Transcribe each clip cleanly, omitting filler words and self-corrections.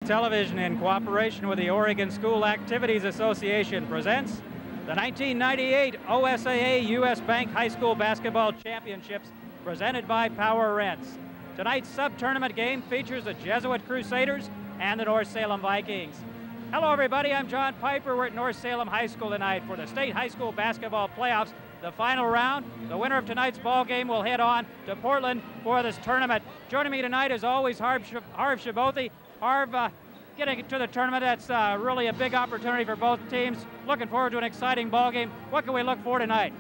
Television, in cooperation with the Oregon School Activities Association, presents the 1998 OSAA U.S. Bank High School Basketball Championships, presented by Power Rents. Tonight's sub-tournament game features the Jesuit Crusaders and the North Salem Vikings. Hello everybody, I'm John Piper. We're at North Salem High School tonight for the state high school basketball playoffs, the final round. The winner of tonight's ball game will head on to Portland for this tournament. Joining me tonight is always Harv Shabothi. Harv, getting to the tournament, that's really a big opportunity for both teams. Looking forward to an exciting ball game. What can we look for tonight?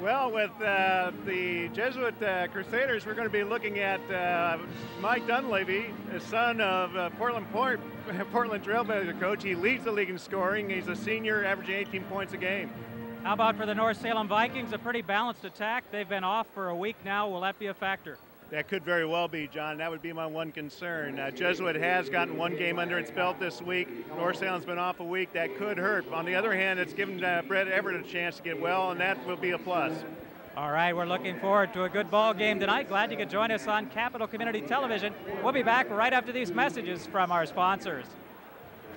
Well, with the Jesuit Crusaders, we're going to be looking at Mike Dunleavy, the son of Portland Trailblazer coach. He leads the league in scoring. He's a senior, averaging 18 points a game. How about for the North Salem Vikings? A pretty balanced attack. They've been off for a week now. Will that be a factor? That could very well be, John. That would be my one concern. Jesuit has gotten one game under its belt this week. North Salem's been off a week. That could hurt. On the other hand, it's given Brett Everett a chance to get well, and that will be a plus. All right, we're looking forward to a good ball game tonight. Glad you could join us on Capital Community Television. We'll be back right after these messages from our sponsors.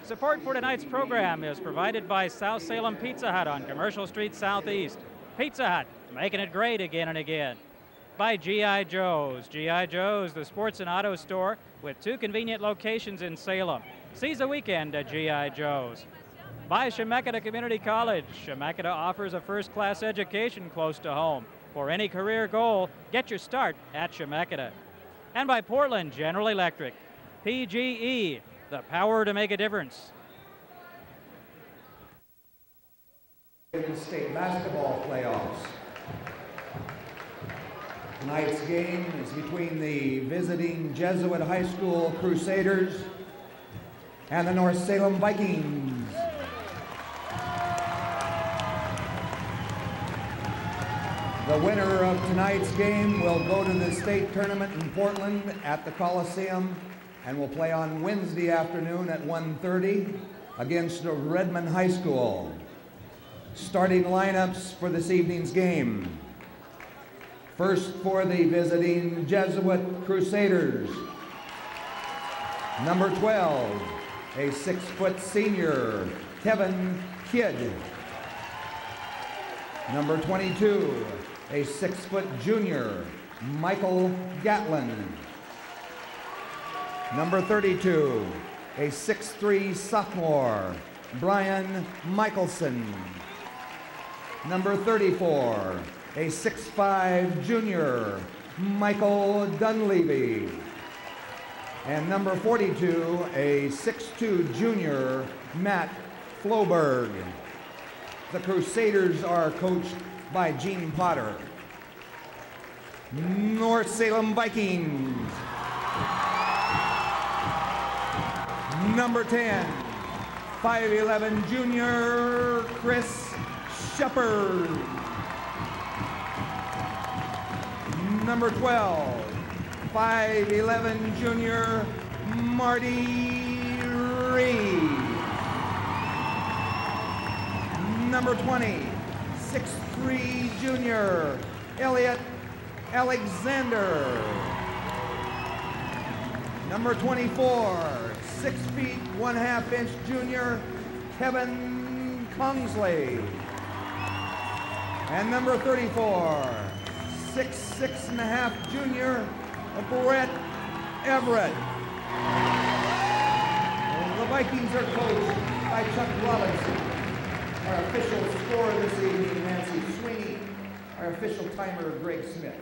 Support for tonight's program is provided by South Salem Pizza Hut on Commercial Street Southeast. Pizza Hut, making it great again and again. By G.I. Joe's. G.I. Joe's, the sports and auto store with 2 convenient locations in Salem. Seize the weekend at G.I. Joe's. By Chemeketa Community College. Chemeketa offers a first-class education close to home. For any career goal, get your start at Chemeketa. And by Portland General Electric. PGE, the power to make a difference. State basketball playoffs. Tonight's game is between the visiting Jesuit High School Crusaders and the North Salem Vikings. The winner of tonight's game will go to the state tournament in Portland at the Coliseum and will play on Wednesday afternoon at 1:30 against Redmond High School. Starting lineups for this evening's game. First for the visiting Jesuit Crusaders. Number 12, a 6-foot senior, Kevin Kidd. Number 22, a 6-foot junior, Michael Gatlin. Number 32, a 6'3" sophomore, Brian Michelson. Number 34, a 6'5" junior, Michael Dunleavy. And number 42, a 6'2" junior, Matt Floberg. The Crusaders are coached by Gene Potter. North Salem Vikings. Number 10, 5'11" junior, Chris Shepard. Number 12, 5'11" junior, Marty Reed. Number 20, 6'3" junior, Elliot Alexander. Number 24, 6 feet 1/2 inch junior, Kevin Kingsley. And number 34, 6'1/2" junior, Brett Everett. The Vikings are coached by Chuck Robinson. Our official scorer this evening, Nancy Sweeney. Our official timer, Greg Smith.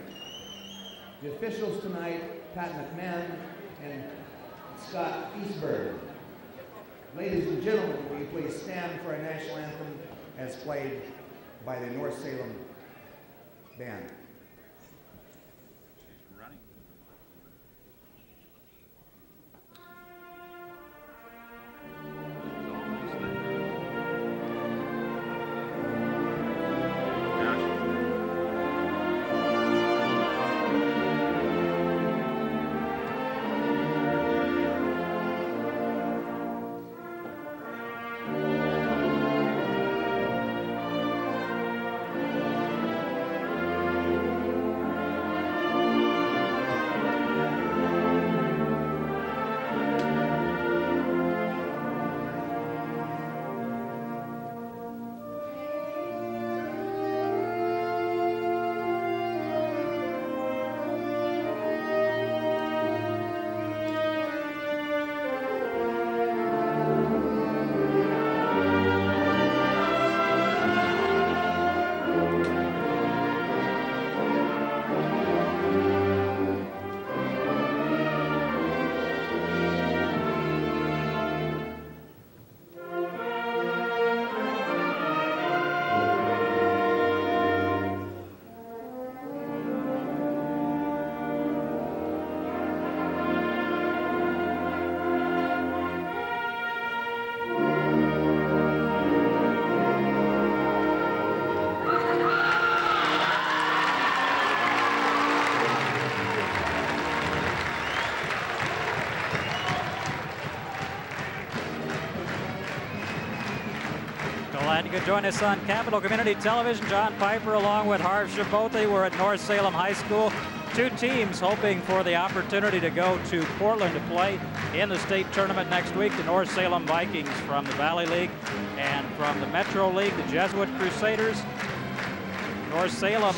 The officials tonight, Pat McMahon and Scott Eastberg. Ladies and gentlemen, will you please stand for our national anthem as played by the North Salem Band. Glad you could join us on Capital Community Television. John Piper along with Harv Shabothi. We're at North Salem High School. Two teams hoping for the opportunity to go to Portland to play in the state tournament next week. The North Salem Vikings from the Valley League, and from the Metro League, the Jesuit Crusaders. North Salem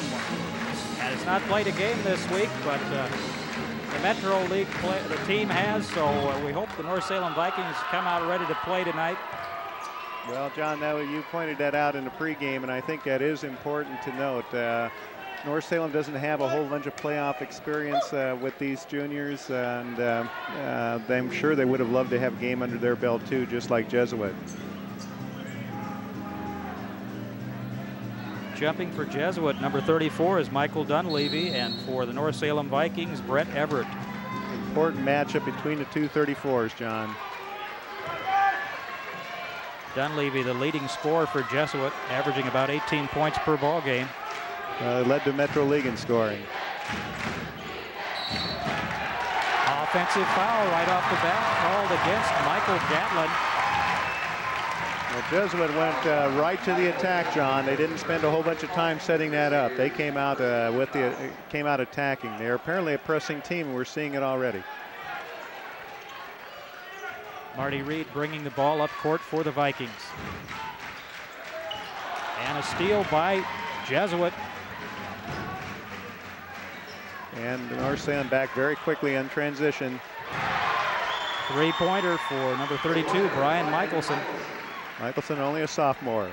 has not played a game this week, but the Metro League the team has, so we hope the North Salem Vikings come out ready to play tonight. Well, John, you pointed that out in the pregame, and I think that is important to note. North Salem doesn't have a whole bunch of playoff experience with these juniors, and I'm sure they would have loved to have a game under their belt too, just like Jesuit. Jumping for Jesuit, number 34 is Michael Dunleavy, and for the North Salem Vikings, Brett Everett. Important matchup between the two 34s, John. Dunleavy, the leading scorer for Jesuit, averaging about 18 points per ball game. Led the Metro League in scoring. Offensive foul right off the bat, called against Michael Gatlin. Well, Jesuit went right to the attack, John. They didn't spend a whole bunch of time setting that up. They came out attacking. They're apparently a pressing team, and we're seeing it already. Marty Reed bringing the ball up court for the Vikings. And a steal by Jesuit. And North Salem back very quickly in transition. Three-pointer for number 32, Brian Michelson. Michelson, only a sophomore.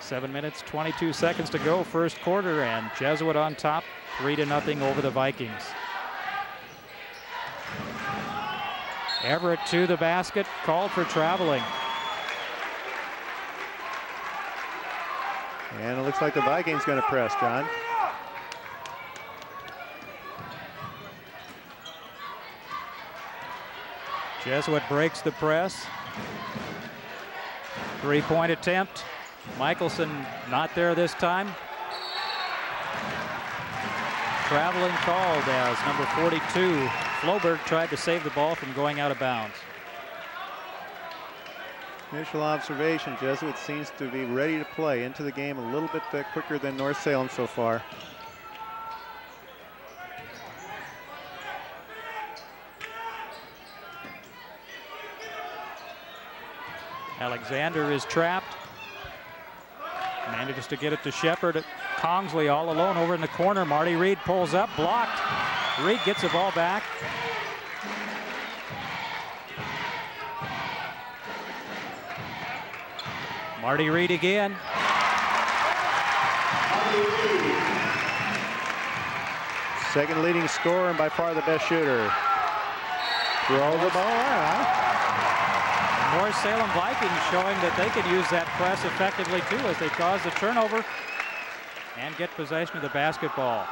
Seven minutes, 22 seconds to go, first quarter, and Jesuit on top, 3-0 over the Vikings. Everett to the basket, called for traveling. And it looks like the Vikings going to press, John. Jesuit breaks the press. Three-point attempt. Michelson not there this time. Traveling called as number 42, Floberg, tried to save the ball from going out of bounds. Initial observation, Jesuit seems to be ready to play into the game a little bit quicker than North Salem so far. Alexander is trapped. Manages to get it to Shepard. Kongsley all alone over in the corner. Marty Reed pulls up, blocked. Reed gets the ball back. Marty Reed again. Second leading scorer and by far the best shooter. Throw the ball out. North Salem Vikings showing that they could use that press effectively too, as they cause the turnover and get possession of the basketball.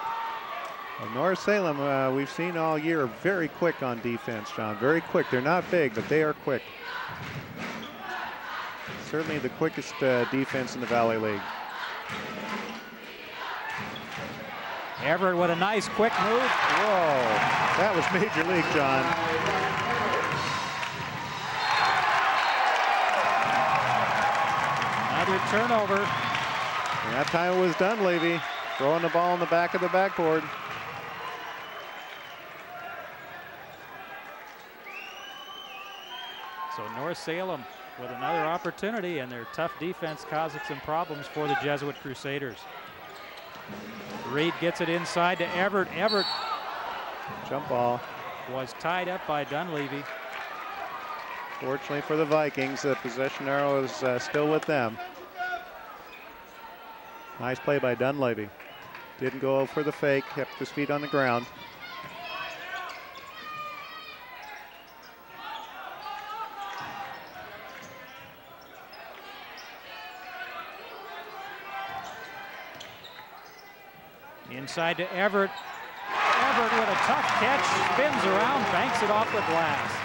Well, North Salem, we've seen all year, are very quick on defense, John. Very quick. They're not big, but they are quick. Certainly the quickest defense in the Valley League. Everett with a nice quick move. Whoa, that was major league, John. Another turnover. And that time it was Dunleavy throwing the ball in the back of the backboard. So North Salem with another opportunity, and their tough defense causing some problems for the Jesuit Crusaders. Reed gets it inside to Everett. Everett jump ball was tied up by Dunleavy. Fortunately for the Vikings, the possession arrow is still with them. Nice play by Dunleavy. Didn't go for the fake, kept his feet on the ground. Inside to Everett. Everett with a tough catch, spins around, banks it off the glass.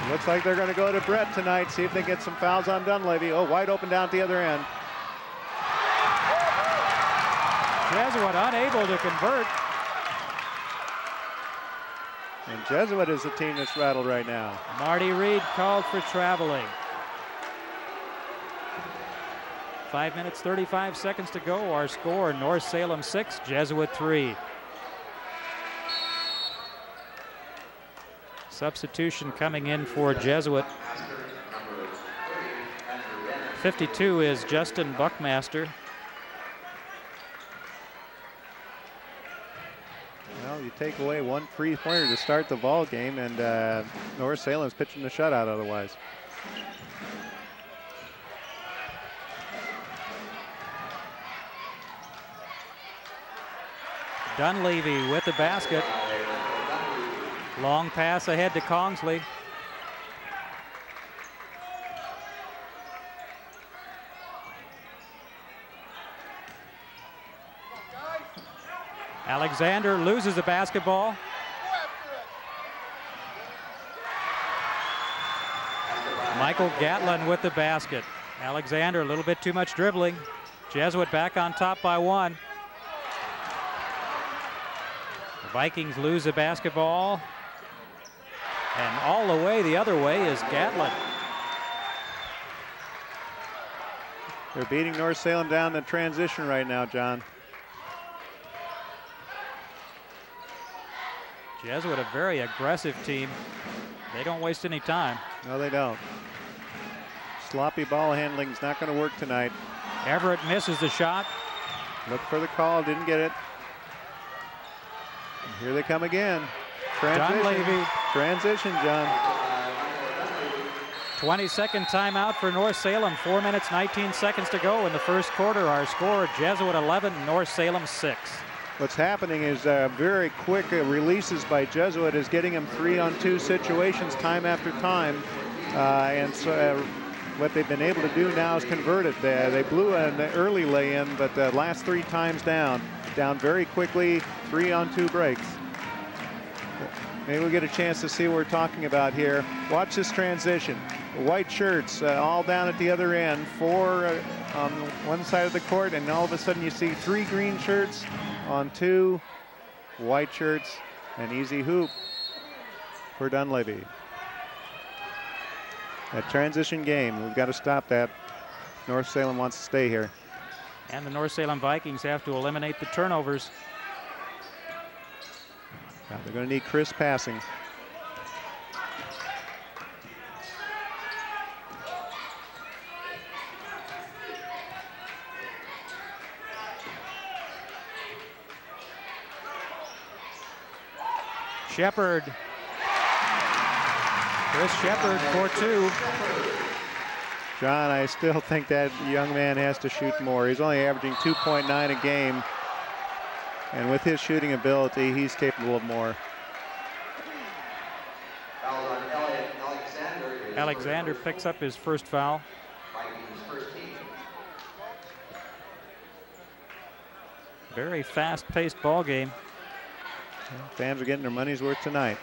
Looks like they're going to go to Brett tonight, see if they get some fouls on Dunleavy. Oh, wide open down at the other end. Jesuit unable to convert. And Jesuit is the team that's rattled right now. Marty Reed called for traveling. 5 minutes, 35 seconds to go. Our score, North Salem 6, Jesuit 3. Substitution coming in for Jesuit. 52 is Justin Buckmaster. Well, you take away one three-pointer to start the ball game, and North Salem's pitching the shutout otherwise. Dunleavy with the basket. Long pass ahead to Kongsley. Alexander loses the basketball. Michael Gatlin with the basket. Alexander a little bit too much dribbling. Jesuit back on top by 1. The Vikings lose the basketball. And all the way the other way is Gatlin. They're beating North Salem down in transition right now, John. Jesuit, a very aggressive team. They don't waste any time. No, they don't. Sloppy ball handling is not going to work tonight. Everett misses the shot. Look for the call, didn't get it. And here they come again. Dunleavy. Transition, John. 22nd timeout for North Salem. 4 minutes, 19 seconds to go in the first quarter. Our score, Jesuit 11, North Salem 6. What's happening is very quick releases by Jesuit is getting them 3-on-2 situations time after time. And so what they've been able to do now is convert it. They blew an early lay-in, but the last 3 times down very quickly, 3-on-2 breaks. Maybe we'll get a chance to see what we're talking about here. Watch this transition. White shirts all down at the other end, 4 on one side of the court, and all of a sudden you see 3 green shirts on 2 white shirts. An easy hoop for Dunleavy. That transition game, we've got to stop that. North Salem wants to stay here. And the North Salem Vikings have to eliminate the turnovers. Now they're going to need crisp passing. Shepard. Chris Shepard for 2. John, I still think that young man has to shoot more. He's only averaging 2.9 a game. And with his shooting ability, he's capable of more. Alexander picks up his first foul. Very fast-paced ball game. Fans are getting their money's worth tonight.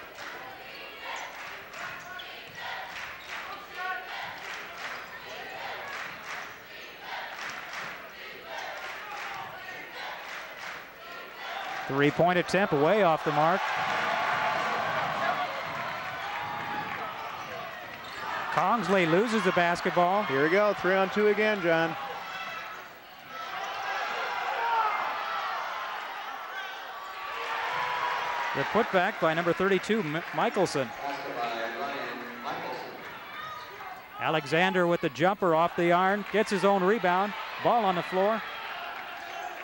Three-point attempt way off the mark. Kongsley loses the basketball. Here we go, 3-on-2 again, John. The putback by number 32, Michelson. Alexander with the jumper off the iron, gets his own rebound, ball on the floor.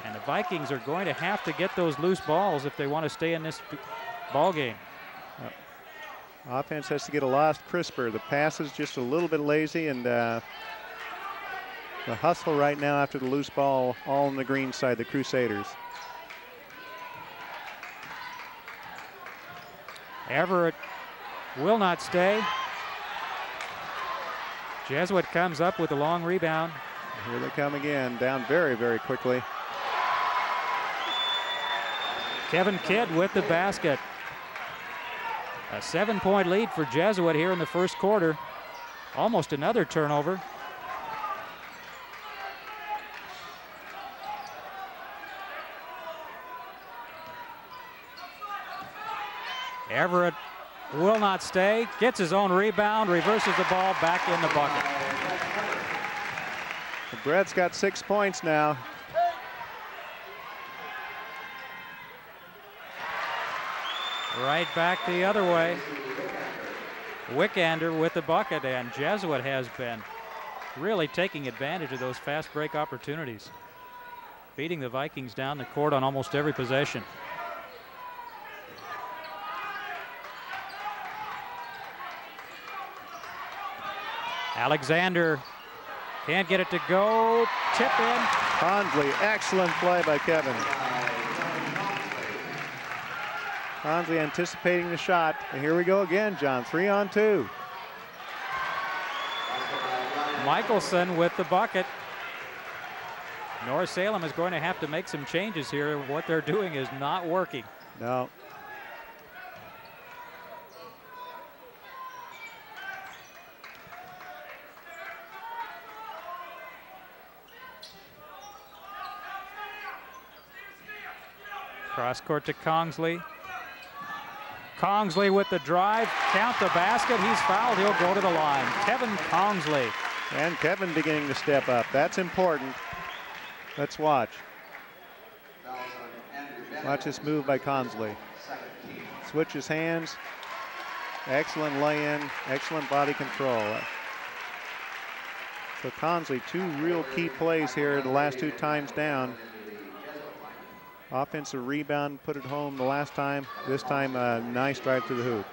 And the Vikings are going to have to get those loose balls if they want to stay in this ball game. Offense has to get a lot crisper. The pass is just a little bit lazy, and the hustle right now after the loose ball all on the green side, the Crusaders. Everett will not stay. Jesuit comes up with a long rebound. Here they come again, down very, very quickly. Kevin Kidd with the basket. A 7-point lead for Jesuit here in the first quarter. Almost another turnover. Everett will not stay, gets his own rebound, reverses the ball back in the bucket. Brett's got 6 points now. Right back the other way. Wickander with the bucket, and Jesuit has been really taking advantage of those fast break opportunities, beating the Vikings down the court on almost every possession. Alexander can't get it to go. Tip in. Consley, excellent play by Kevin. Consley anticipating the shot. And here we go again, John. 3-on-2. Michelson with the bucket. North Salem is going to have to make some changes here. What they're doing is not working. No. Cross court to Kongsley. Kongsley with the drive, count the basket. He's fouled, he'll go to the line. Kevin Kongsley. And Kevin beginning to step up. That's important. Let's watch. Watch this move by Kongsley. Switches hands. Excellent lay-in, excellent body control. So Kongsley, 2 real key plays here the last 2 times down. Offensive rebound, put it home the last time. This time, a nice drive to the hoop.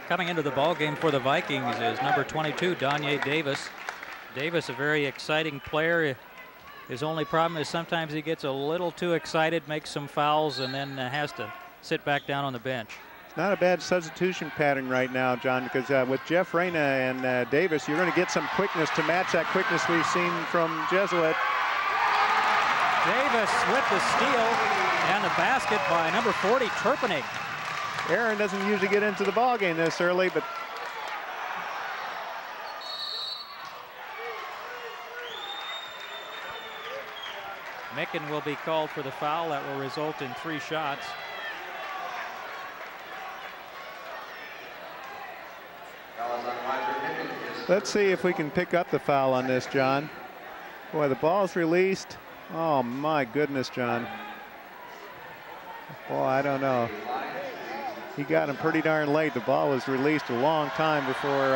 Coming into the ball game for the Vikings is number 22, Danye Davis. Davis, a very exciting player. His only problem is sometimes he gets a little too excited, makes some fouls, and then has to sit back down on the bench. It's not a bad substitution pattern right now, John, because with Jeff Reyna and Davis, you're going to get some quickness to match that quickness we've seen from Jesuit. Davis with the steal and the basket by number 40, Turpinning. Aaron doesn't usually get into the ball game this early, but Micken will be called for the foul. That will result in 3 shots. let's see if we can pick up the foul on this, John. Boy, the ball's released. Oh, my goodness, John. Boy, I don't know. He got him pretty darn late. The ball was released a long time before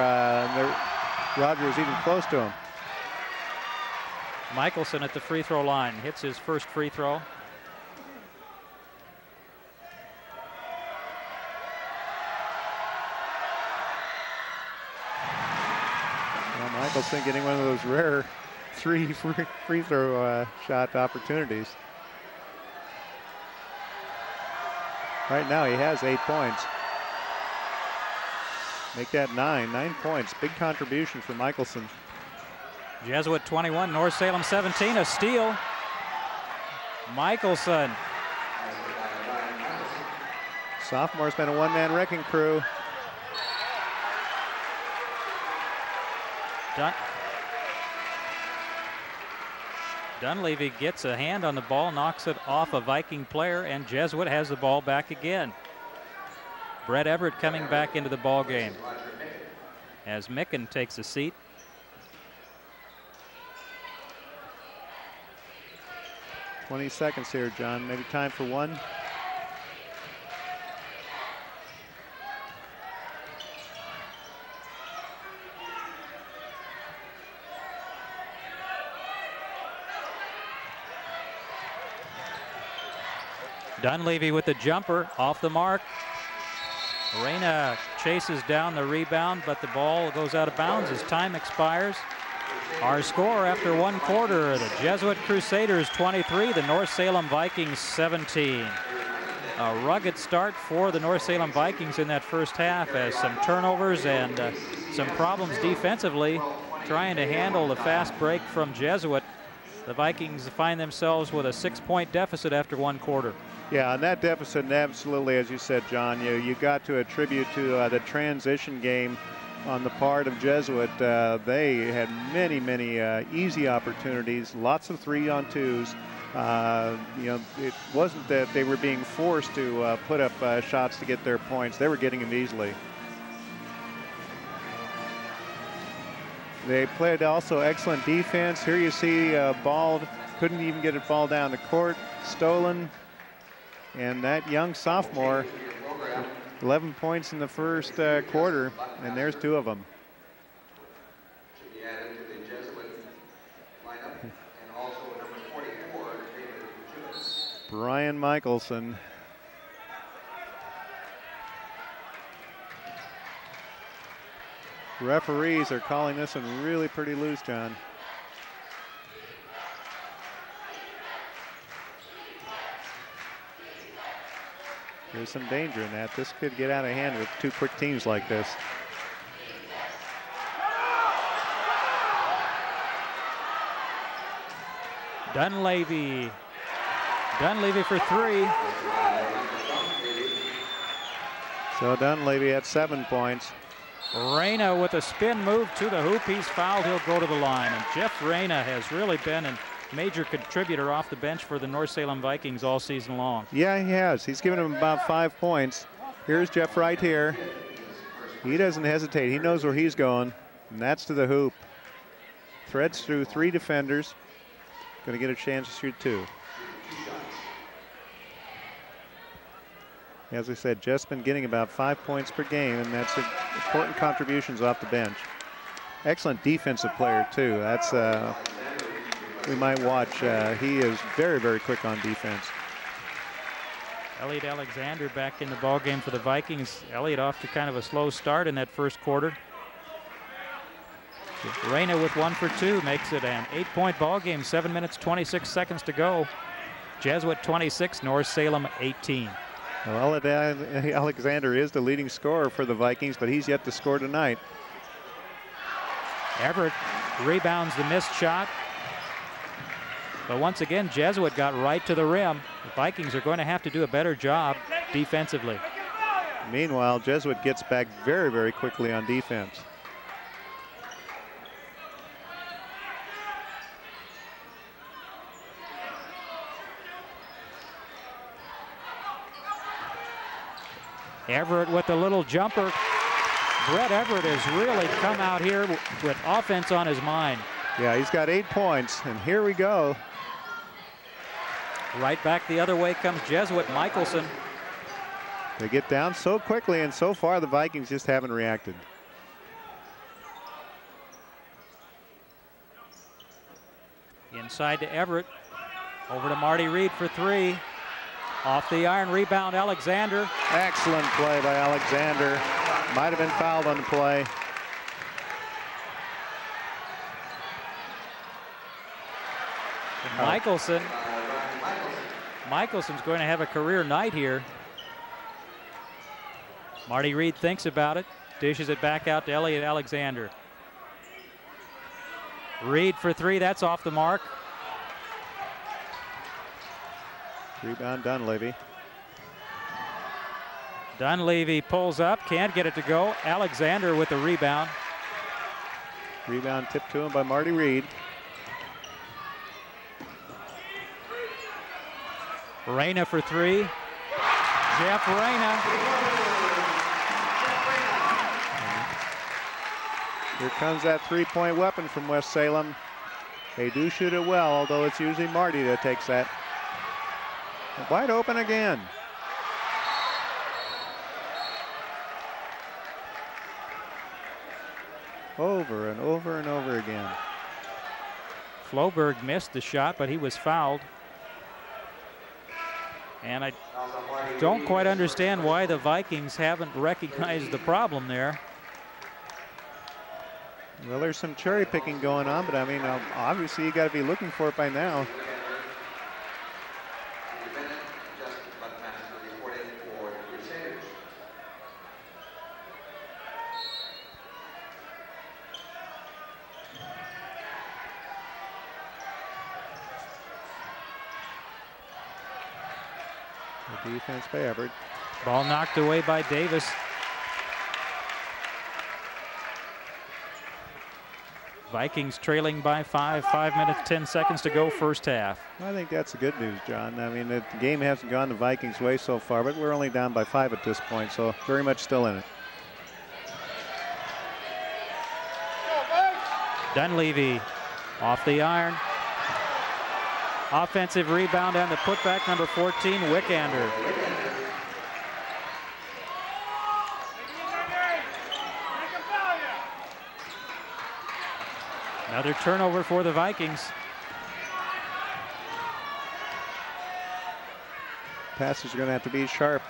Roger was even close to him. Michelson at the free throw line hits his first free throw. Well, Michelson getting one of those rare 3 free throw shot opportunities. Right now he has 8 points. Make that 9 points. Big contribution for Michelson. Jesuit 21, North Salem 17, a steal. Michelson. Sophomore's been a one-man wrecking crew. Dunleavy gets a hand on the ball, knocks it off a Viking player, and Jesuit has the ball back again. Brett Everett coming back into the ball game as Micken takes a seat. $20 seconds here, John. Maybe time for one. Dunleavy with the jumper off the mark. Reyna chases down the rebound, but the ball goes out of bounds as time expires. Our score after 1 quarter, the Jesuit Crusaders 23, the North Salem Vikings 17. A rugged start for the North Salem Vikings in that first half as some turnovers and some problems defensively trying to handle the fast break from Jesuit. The Vikings find themselves with a 6-point deficit after 1 quarter. Yeah, and that deficit, absolutely, as you said, John, you got to attribute to the transition game on the part of Jesuit. They had many easy opportunities, lots of 3-on-2s. You know, it wasn't that they were being forced to put up shots to get their points. They were getting them easily. They played also excellent defense. Here you see ball, couldn't even get a ball down the court, stolen. And that young sophomore, 11 points in the first quarter, and there's 2 of them. Should be added to the Jesuit lineup, and also number 44, David Jesuit. Brian Michelson. Referees are calling this one really pretty loose, John. There's some danger in that. This could get out of hand with 2 quick teams like this. Dunleavy for 3. So Dunleavy at 7 points. Reyna with a spin move to the hoop. He's fouled. He'll go to the line. And Jeff Reyna has really been a major contributor off the bench for the North Salem Vikings all season long. Yeah, he has. He's given him about 5 points. Here's Jeff right here. He doesn't hesitate. He knows where he's going, and that's to the hoop. Threads through 3 defenders. Going to get a chance to shoot 2. As I said, Jeff's been getting about 5 points per game, and that's important contributions off the bench. Excellent defensive player, too. That's we might watch. He is very quick on defense. Elliot Alexander back in the ballgame for the Vikings. Elliot off to kind of a slow start in that first quarter. Reyna with 1 for 2 makes it an 8-point ball game. 7 minutes 26 seconds to go. Jesuit 26, North Salem 18. Well, Alexander is the leading scorer for the Vikings, but he's yet to score tonight. Everett rebounds the missed shot. But once again, Jesuit got right to the rim. The Vikings are going to have to do a better job defensively. Meanwhile, Jesuit gets back very quickly on defense. Everett with a little jumper. Brett Everett has really come out here with offense on his mind. Yeah, he's got 8 points, and here we go. Right back the other way comes Jesuit. Michelson. They get down so quickly, and so far the Vikings just haven't reacted. Inside to Everett. Over to Marty Reed for 3. Off the iron, rebound Alexander. Excellent play by Alexander. Might have been fouled on the play. Michelson's going to have a career night here. Marty Reed thinks about it, dishes it back out to Elliot Alexander. Reed for 3, that's off the mark. Rebound Dunleavy. Dunleavy pulls up, can't get it to go. Alexander with the rebound. Rebound tipped to him by Marty Reed. Reyna for 3. Jeff Reyna. Here comes that 3-point weapon from West Salem. They do shoot it well, although it's usually Marty that takes that. Wide open again. Over and over and over again. Floberg missed the shot, but he was fouled. And I don't quite understand why the Vikings haven't recognized the problem there. Well, there's some cherry picking going on, but I mean, obviously you got to be looking for it by now. The defense by Everett. Ball knocked away by Davis. Vikings trailing by 5 minutes, 10 seconds to go, first half. I think that's the good news, John. I mean, the game hasn't gone the Vikings' way so far, but we're only down by 5 at this point, so very much still in it. Dunleavy off the iron. Offensive rebound and the putback, number 14, Wickander. Another turnover for the Vikings. Passes are going to have to be sharp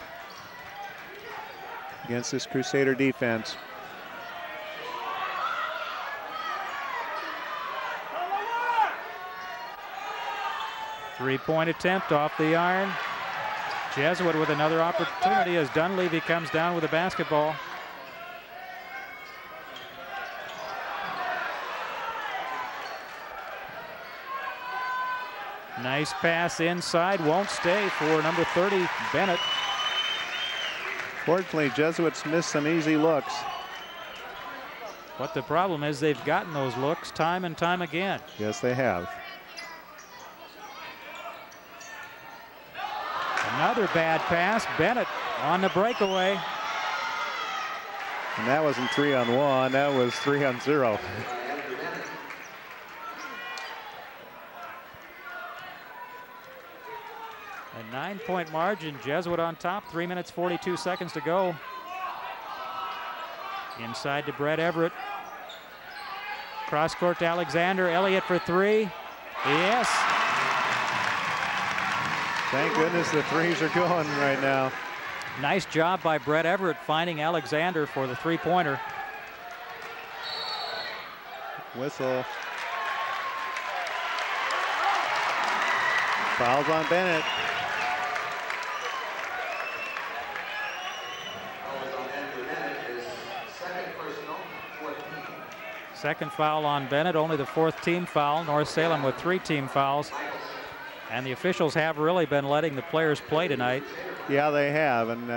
against this Crusader defense. Three-point attempt off the iron. Jesuit with another opportunity as Dunleavy comes down with the basketball. Nice pass inside, won't stay for number 30, Bennett. Fortunately, Jesuits missed some easy looks. But the problem is they've gotten those looks time and time again. Yes, they have. Another bad pass, Bennett on the breakaway. And that wasn't 3-on-1, that was 3-on-0. A 9-point margin, Jesuit on top, 3 minutes, 42 seconds to go. Inside to Brett Everett. Cross court to Alexander, Elliott for three. Yes. Thank goodness the threes are going right now. Nice job by Brett Everett finding Alexander for the three-pointer. Whistle. Fouls on Bennett. Second foul on Bennett, only the fourth team foul. North Salem with 3 team fouls. And the officials have really been letting the players play tonight. Yeah, they have, and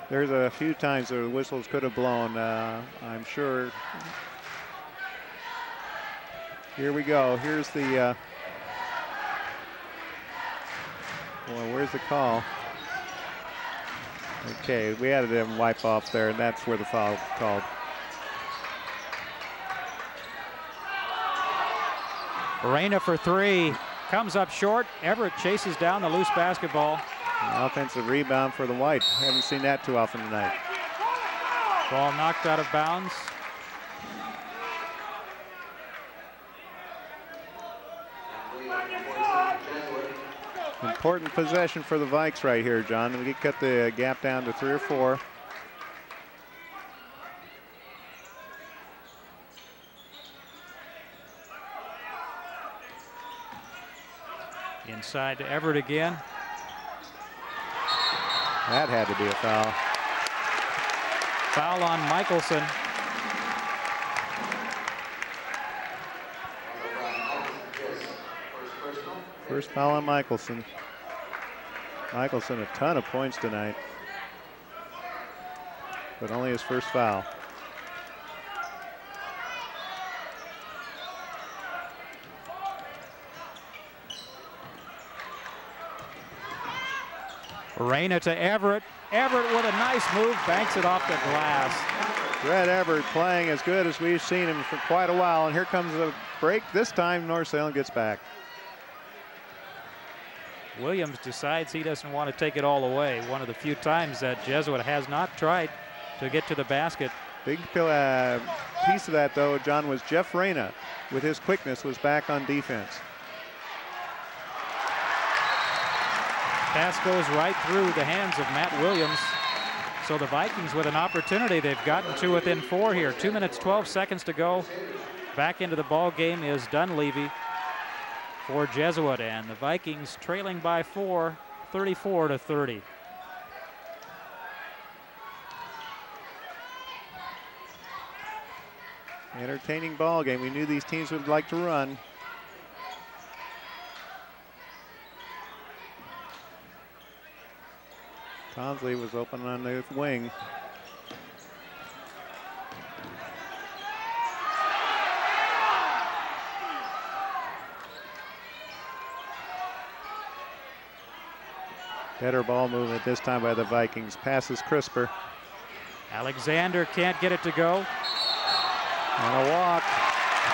there's a few times the whistles could have blown, I'm sure. Here we go. Here's the, well, where's the call? Okay, we had them wipe off there, and that's where the foul was called. Reina for three, comes up short. Everett chases down the loose basketball. An offensive rebound for the Whites. Haven't seen that too often tonight. Ball knocked out of bounds. Important possession for the Vikes right here, John. We could cut the gap down to 3 or 4. Inside to Everett again. That had to be a foul. Foul on Michelson. First foul on Michelson. Michelson a ton of points tonight, but only his first foul. Reina to Everett. Everett with a nice move, banks it off the glass. Brett Everett playing as good as we've seen him for quite a while, and here comes the break. This time North Salem gets back. Williams decides he doesn't want to take it all away. One of the few times that Jesuit has not tried to get to the basket. Big piece of that, though, John, was Jeff Reina, with his quickness, was back on defense. Pass goes right through the hands of Matt Williams. So the Vikings with an opportunity. They've gotten to within 4 here. 2 minutes, 12 seconds to go. Back into the ball game is Dunleavy for Jesuit, and the Vikings trailing by 4, 34-30. Entertaining ball game. We knew these teams would like to run. Tonsley was open on the wing. Better ball movement this time by the Vikings. Passes crisper. Alexander can't get it to go. And a walk.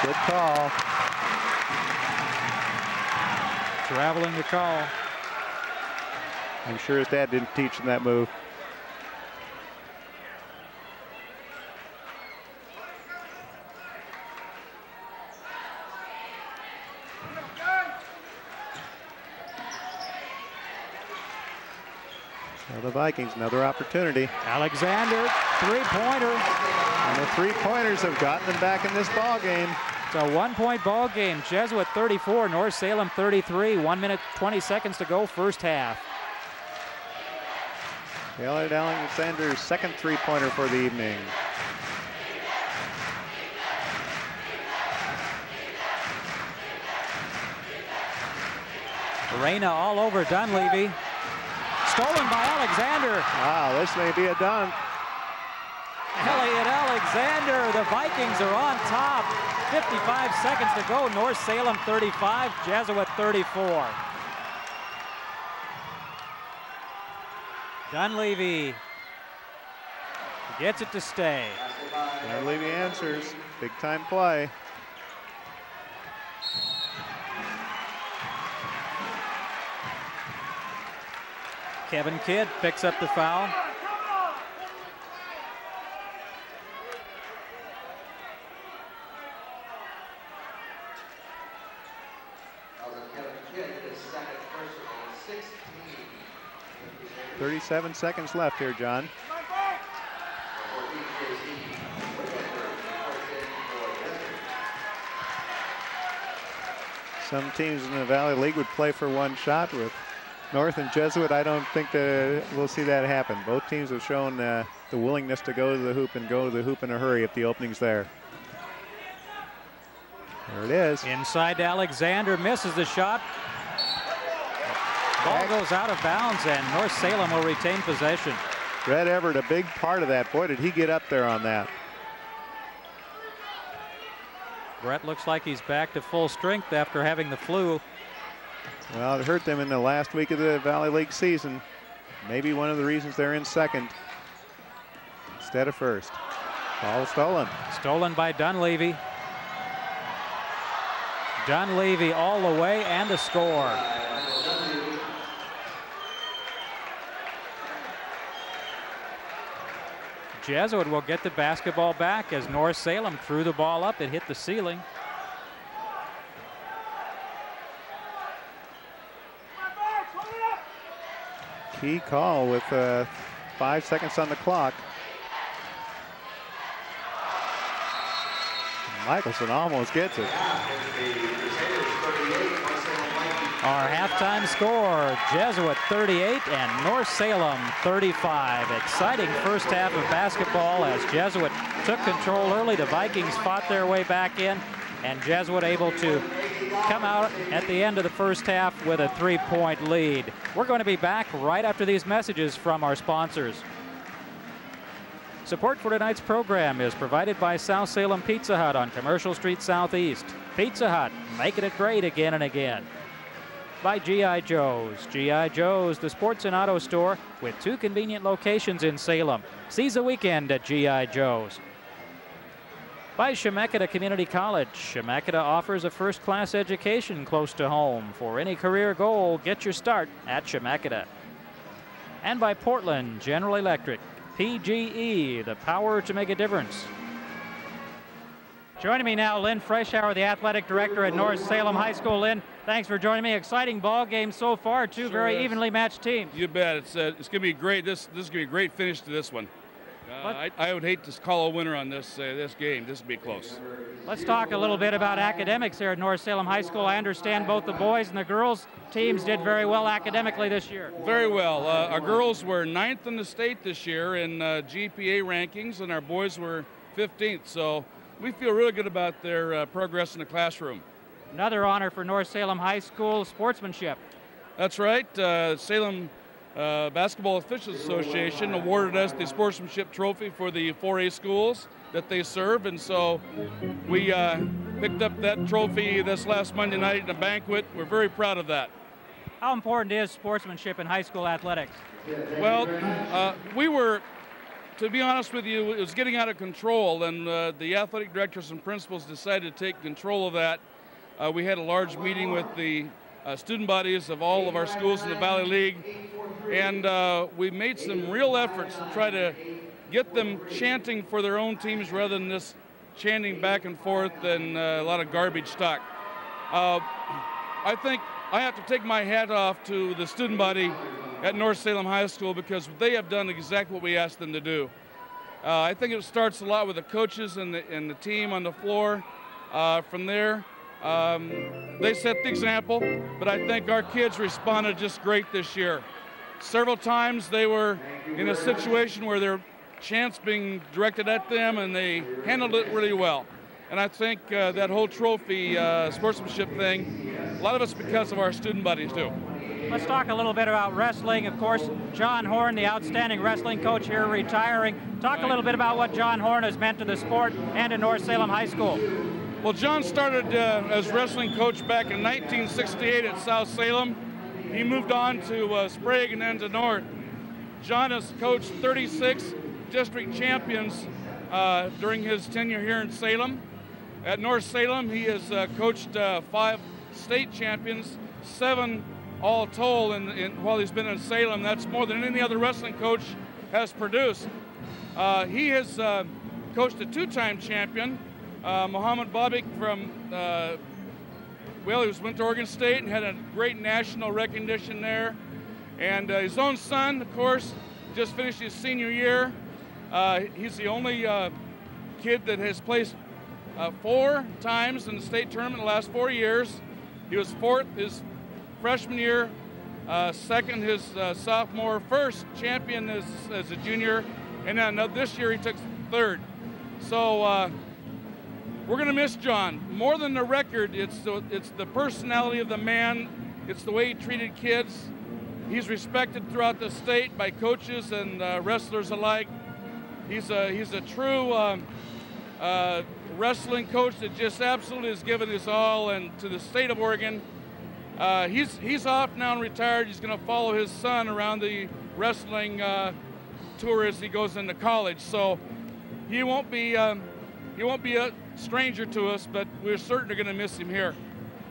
Good call. Traveling the call. I'm sure his dad didn't teach him that move. So the Vikings, another opportunity. Alexander, three-pointer. And the three-pointers have gotten them back in this ball game. It's a one-point ball game. Jesuit 34, North Salem 33. 1 minute, 20 seconds to go, first half. Elliot Alexander's second three-pointer for the evening. Arena all over Dunleavy. Stolen by Alexander. Wow, this may be a dunk. Elliot Alexander, the Vikings are on top. 55 seconds to go. North Salem 35, Jesuit 34. Dunleavy gets it to stay. Dunleavy answers. Big time play. Kevin Kidd picks up the foul. Kevin Kidd, his second personal, 16. 37 seconds left here, John. Some teams in the Valley League would play for one shot. With North and Jesuit, I don't think we'll see that happen. Both teams have shown the willingness to go to the hoop and go to the hoop in a hurry if the opening's there. There it is. Inside to Alexander, misses the shot. Ball goes out of bounds, and North Salem will retain possession. Red Everett, a big part of that. Boy, did he get up there on that. Brett looks like he's back to full strength after having the flu. Well, it hurt them in the last week of the Valley League season. Maybe one of the reasons they're in second instead of first. Ball stolen. Stolen by Dunleavy. Dunleavy all the way and a score. Jesuit will get the basketball back as North Salem threw the ball up. It hit the ceiling. Key call with 5 seconds on the clock. Michelson almost gets it. Our halftime score, Jesuit 38 and North Salem 35. Exciting first half of basketball as Jesuit took control early. The Vikings fought their way back in, and Jesuit able to come out at the end of the first half with a 3-point lead. We're going to be back right after these messages from our sponsors. Support for tonight's program is provided by South Salem Pizza Hut on Commercial Street Southeast. Pizza Hut, making it great again and again. By G.I. Joe's. G.I. Joe's, the sports and auto store with 2 convenient locations in Salem. Seize the weekend at G.I. Joe's. By Chemeketa Community College. Chemeketa offers a first-class education close to home. For any career goal, get your start at Chemeketa. And by Portland General Electric. PGE, the power to make a difference. Joining me now, Lynn Freischauer, the athletic director at North Salem High School. Lynn, thanks for joining me. Exciting ball game so far. Two very evenly matched teams. You bet. It's going to be great. This is going to be a great finish to this one. I would hate to call a winner on this game. This would be close. Let's talk a little bit about academics here at North Salem High School. I understand both the boys and the girls teams did very well academically this year. Very well. Our girls were 9th in the state this year in GPA rankings, and our boys were 15th. So we feel really good about their progress in the classroom. Another honor for North Salem High School, sportsmanship. That's right. Salem Basketball Officials Association awarded us the sportsmanship trophy for the 4A schools that they serve, and so we picked up that trophy this last Monday night in a banquet. We're very proud of that. How important is sportsmanship in high school athletics? Well, we were, to be honest with you, it was getting out of control, and the athletic directors and principals decided to take control of that. We had a large meeting with the student bodies of all of our schools in the Valley League, and we made some real efforts to try to get them chanting for their own teams rather than just chanting back and forth and a lot of garbage talk. I think I have to take my hat off to the student body at North Salem High School because they have done exactly what we asked them to do. I think it starts a lot with the coaches and the team on the floor. From there, they set the example, but I think our kids responded just great this year. Several times they were in a situation where their chants being directed at them, and they handled it really well. And I think that whole trophy sportsmanship thing, a lot of it's because of our student buddies too. Let's talk a little bit about wrestling. Of course, John Horn, the outstanding wrestling coach here, retiring. Talk a little bit about what John Horn has meant to the sport and to North Salem High School. Well, John started as wrestling coach back in 1968 at South Salem. He moved on to Sprague and then to North. John has coached 36 district champions during his tenure here in Salem. At North Salem, he has coached 5 state champions, 7 all told while he's been in Salem. That's more than any other wrestling coach has produced. He has coached a 2-time champion, Muhammad Babik from, well, he went to Oregon State and had a great national recognition there. And his own son, of course, just finished his senior year. He's the only kid that has placed 4 times in the state tournament in the last 4 years. He was 4th his freshman year, 2nd his sophomore, 1st champion as a junior, and then this year he took 3rd. So we're going to miss John. More than the record, it's the personality of the man. It's the way he treated kids. He's respected throughout the state by coaches and wrestlers alike. He's a true wrestling coach that just absolutely has given his all, and to the state of Oregon. He's off now and retired. He's going to follow his son around the wrestling tour as he goes into college. So he won't be a stranger to us, but we're certainly going to miss him here.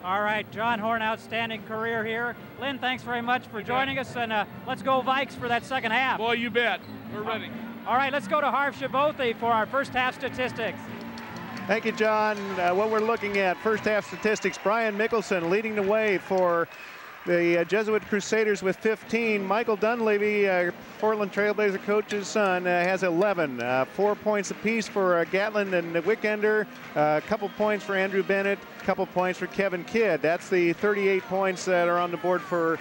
All right, John Horn, outstanding career here. Lynn, thanks very much for joining us, and let's go Vikes for that second half. Boy, you bet. We're ready. All right, let's go to Harv Shabothi for our first half statistics. Thank you, John. What we're looking at, first half statistics, Brian Mickelson leading the way for the Jesuit Crusaders with 15. Michael Dunleavy, Portland Trailblazer coach's son, has 11. 4 points apiece for Gatlin and Wickender. A couple points for Andrew Bennett. A couple points for Kevin Kidd. That's the 38 points that are on the board for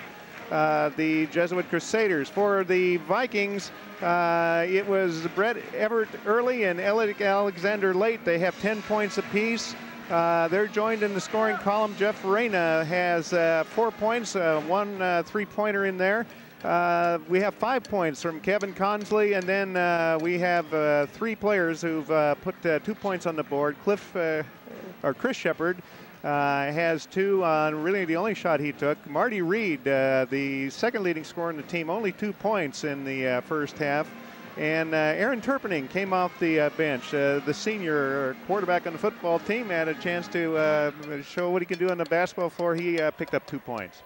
the Jesuit Crusaders. For the Vikings, it was Brett Everett early and Elliot Alexander late. They have 10 points apiece. They're joined in the scoring column. Jeff Farina has 4 points, 1 3-pointer in there. We have 5 points from Kevin Consley, and then we have 3 players who've put 2 points on the board. Chris Shepard has 2 on really the only shot he took. Marty Reed, the second leading scorer in the team, only 2 points in the first half. And Aaron Turpening came off the bench. The senior quarterback on the football team had a chance to show what he can do on the basketball floor. He picked up 2 points.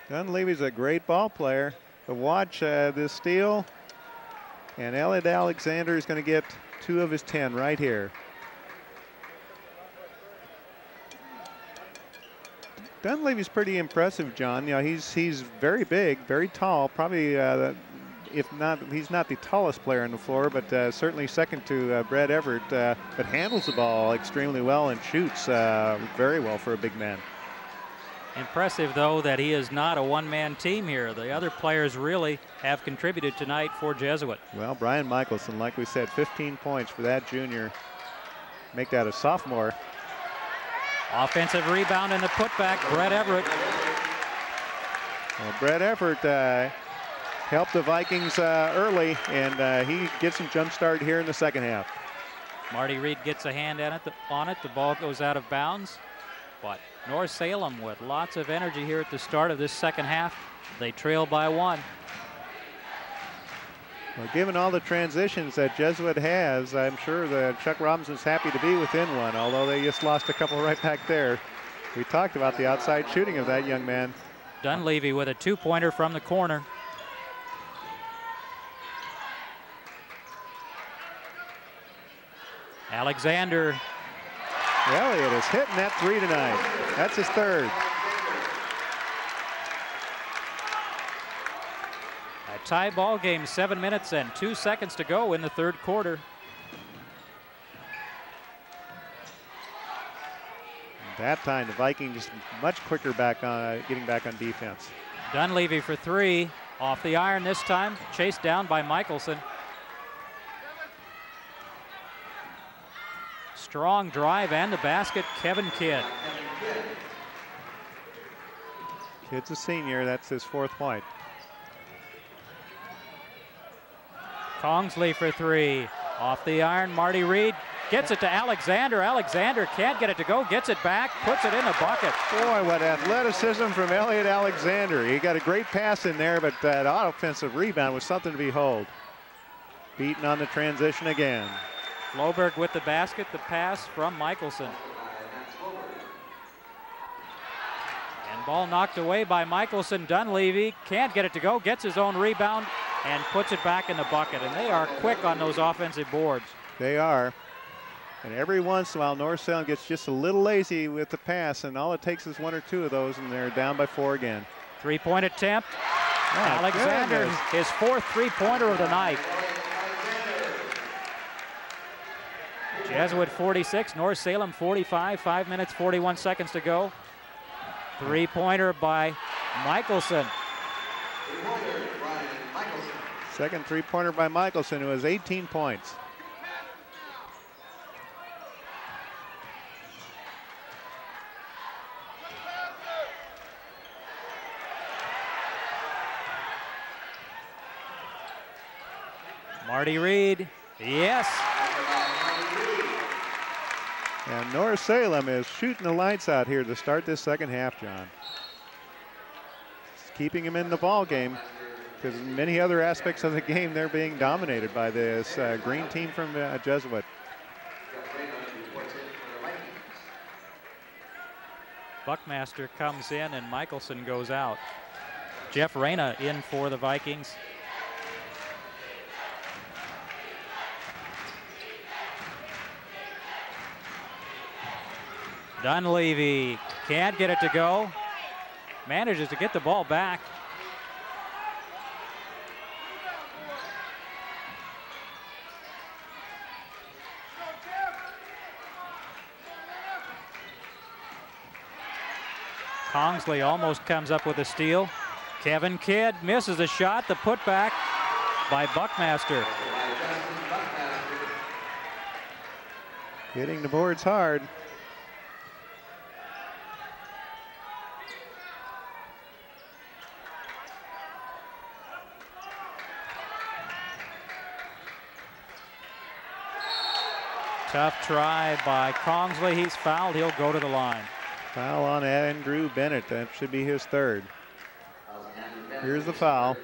Dunleavy's a great ball player. But watch this steal. And Elliot Alexander is going to get 2 of his 10 right here. Dunleavy's pretty impressive, John. You know, he's very big, very tall. Probably, if not, he's not the tallest player on the floor, but certainly second to Brett Everett. But handles the ball extremely well and shoots very well for a big man. Impressive, though, that he is not a one-man team here. The other players really have contributed tonight for Jesuit. Well, Brian Michelson, like we said, 15 points for that junior. Make that a sophomore. Offensive rebound and the putback, Brett Everett. Well, Brett Everett helped the Vikings early, and he gets some jump start here in the second half. Marty Reed gets a hand on it. The ball goes out of bounds. But North Salem with lots of energy here at the start of this second half. They trail by 1. Well, given all the transitions that Jesuit has, I'm sure that Chuck Robinson's happy to be within 1, although they just lost a couple right back there. We talked about the outside shooting of that young man. Dunleavy with a 2-pointer from the corner. Alexander. Elliott is hitting that 3 tonight. That's his 3rd. A tie ball game, 7 minutes and 2 seconds to go in the 3rd quarter. That time the Vikings much quicker back on getting back on defense. Dunleavy for 3, off the iron this time, chased down by Michelson. Strong drive and the basket, Kevin Kidd. Kidd's a senior, that's his 4th point. Kongsley for 3, off the iron, Marty Reed gets it to Alexander. Alexander can't get it to go, gets it back, puts it in the bucket. Boy, what athleticism from Elliott Alexander. He got a great pass in there, but that offensive rebound was something to behold. Beaten on the transition again. Floberg with the basket, the pass from Michelson. And ball knocked away by Michelson. Dunleavy can't get it to go, gets his own rebound and puts it back in the bucket. And they are quick on those offensive boards. They are. And every once in a while, North Salem gets just a little lazy with the pass, and all it takes is 1 or 2 of those, and they're down by 4 again. 3-point attempt. Oh, Alexander, goodness. his 4th 3-pointer of the night. Jesuit 46, North Salem 45, 5 minutes, 41 seconds to go. 3-pointer by Michelson. Second 3-pointer by Michelson, who has 18 points. Marty Reed, yes. And North Salem is shooting the lights out here to start this second half, John. It's keeping him in the ball game, because in many other aspects of the game, they're being dominated by this green team from Jesuit. Buckmaster comes in and Michelson goes out. Jeff Reyna in for the Vikings. Dunleavy can't get it to go. Manages to get the ball back. Kongsley almost comes up with a steal. Kevin Kidd misses a shot. The putback by Buckmaster. Hitting the boards hard. Tough try by Kongsley. He's fouled. He'll go to the line. Foul on Andrew Bennett. That should be his 3rd. Here's the foul.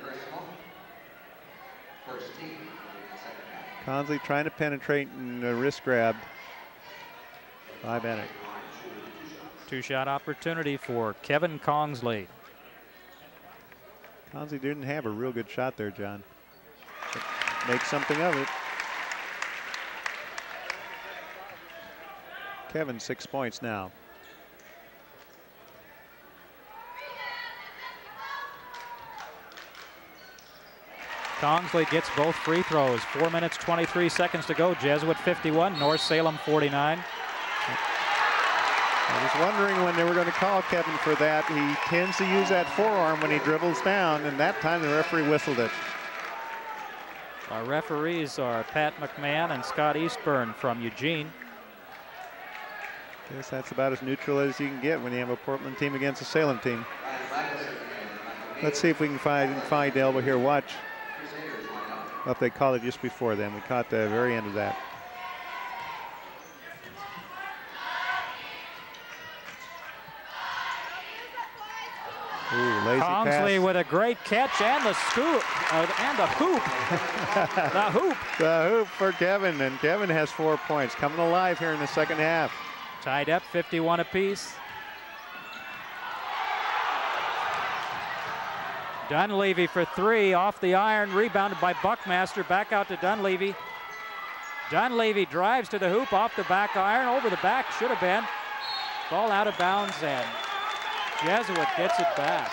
Kongsley trying to penetrate and a wrist grab by Bennett. 2-shot opportunity for Kevin Kongsley. Kongsley didn't have a real good shot there, John. Make something of it. Kevin 6 points now. Kongsley gets both free throws. 4 minutes, 23 seconds to go. Jesuit 51, North Salem 49. I was wondering when they were going to call Kevin for that. He tends to use that forearm when he dribbles down, and that time the referee whistled it. Our referees are Pat McMahon and Scott Eastburn from Eugene. Guess that's about as neutral as you can get when you have a Portland team against a Salem team. Let's see if we can find Elba here. Watch. Well, if they called it just before then. We caught the very end of that. Ooh, lazy Kongsley pass. with a great catch and the scoop and the hoop. The hoop. The hoop for Kevin, and Kevin has 4 points. Coming alive here in the second half. Tied up 51 apiece. Dunleavy for 3 off the iron, rebounded by Buckmaster. Back out to Dunleavy. Dunleavy drives to the hoop off the back iron, over the back, should have been. Ball out of bounds, and Jesuit gets it back.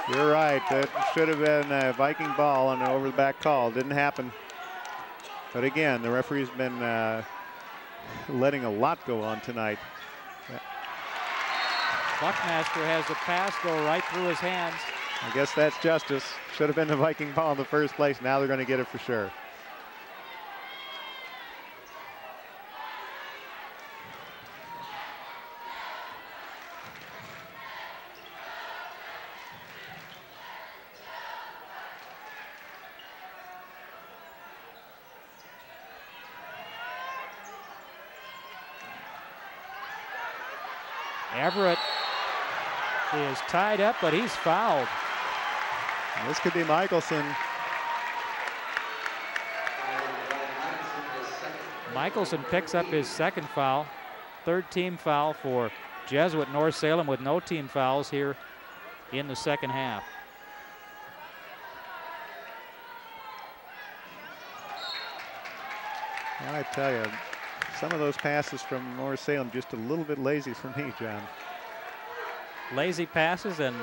You're right. That should have been a Viking ball on an over the back call. Didn't happen. But again, the referee's been letting a lot go on tonight. Buckmaster has the pass go right through his hands. I guess that's justice. Should have been the Viking ball in the first place. Now they're going to get it for sure. Everett is tied up, but he's fouled. And this could be Michelson. Michelson picks up his second foul. Third team foul for Jesuit North Salem, with no team fouls here in the second half. I tell you, some of those passes from North Salem just a little bit lazy for me, John. Lazy passes and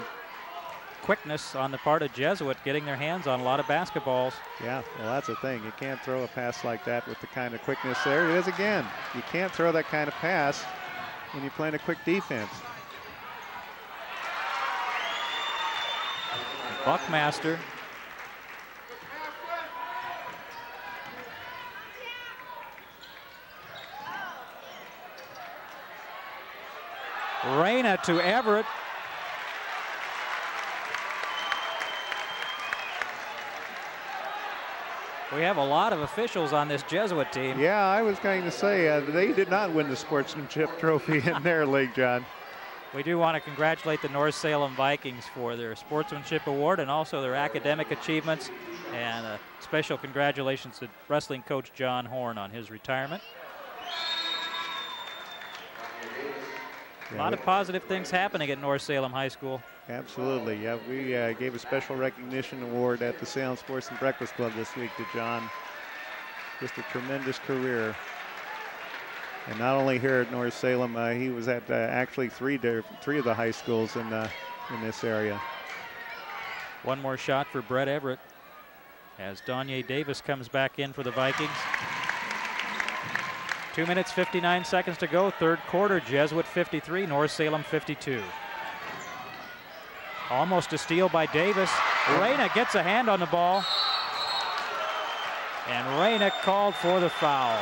quickness on the part of Jesuit, getting their hands on a lot of basketballs. Yeah, well, that's the thing. You can't throw a pass like that with the kind of quickness. There it is again. You can't throw that kind of pass when you're playing a quick defense. Buckmaster. Reyna to Everett. We have a lot of officials on this Jesuit team. Yeah, I was going to say, they did not win the sportsmanship trophy in their league, John. We do want to congratulate the North Salem Vikings for their sportsmanship award and also their academic achievements. And special congratulations to wrestling coach John Horn on his retirement. A lot of positive things happening at North Salem High School. Absolutely, yeah. We gave a special recognition award at the Salem Sports and Breakfast Club this week to John. Just a tremendous career. And not only here at North Salem, he was at actually three of the high schools in this area. One more shot for Brett Everett as Donye Davis comes back in for the Vikings. 2 minutes, 59 seconds to go. Third quarter, Jesuit 53, North Salem 52. Almost a steal by Davis. Reyna gets a hand on the ball. And Reyna called for the foul.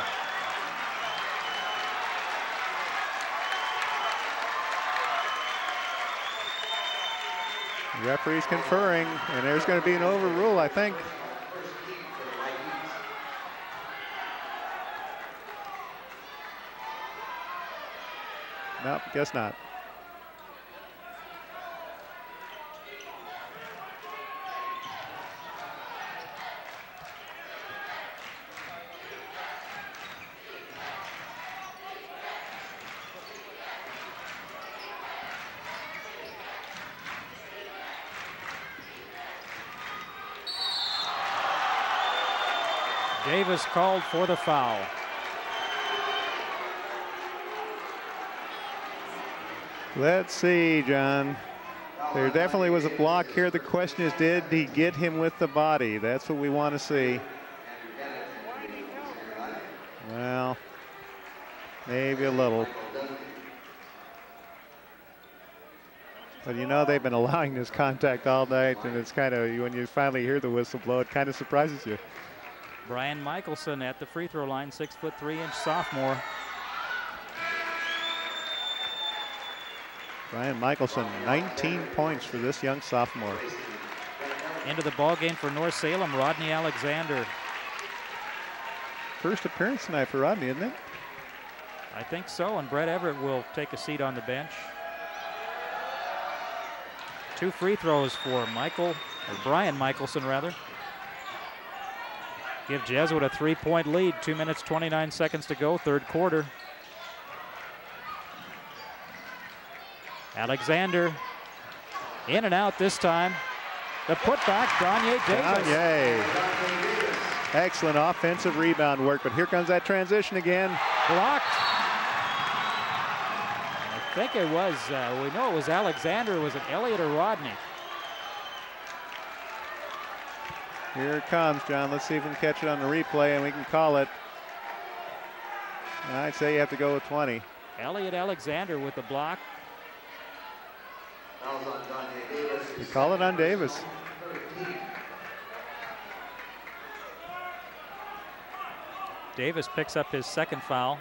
The referee's conferring, and there's going to be an overrule, I think. Nope, guess not. Davis called for the foul. Let's see, John. There definitely was a block here. The question is, did he get him with the body? That's what we want to see. Well, maybe a little. But you know, they've been allowing this contact all night, and it's kind of, when you finally hear the whistle blow, it kind of surprises you. Brian Michelson at the free throw line, 6'3" sophomore. Brian Michelson, 19 points for this young sophomore. Into the ball game for North Salem, Rodney Alexander. First appearance tonight for Rodney, isn't it? I think so, and Brett Everett will take a seat on the bench. 2 free throws for Brian Michelson rather. Give Jesuit a 3-point lead, 2 minutes, 29 seconds to go, third quarter. Alexander in and out this time. The putback, Danye Davis. Danye. Excellent offensive rebound work, but here comes that transition again. Blocked. I think it was, we know it was Alexander. Was it Elliott or Rodney? Here it comes, John. Let's see if we can catch it on the replay and we can call it. I'd say you have to go with 20. Elliott Alexander with the block. You call it on Davis. Davis picks up his second foul.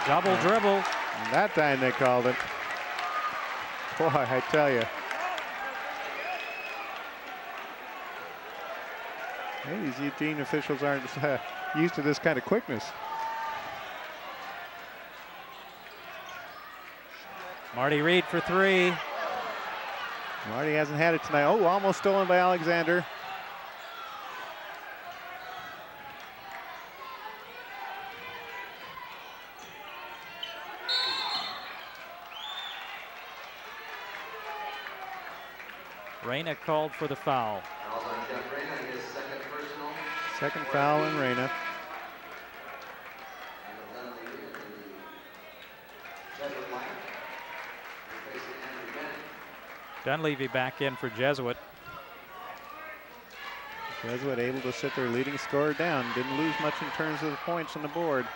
Double dribble. And that time they called it. Boy, I tell you. Maybe these Eugene officials aren't used to this kind of quickness. Marty Reed for 3. Marty hasn't had it tonight. Oh, almost stolen by Alexander. Reyna called for the foul. Second foul in Reyna. Dunleavy back in for Jesuit. Jesuit able to sit their leading scorer down. Didn't lose much in terms of the points on the board.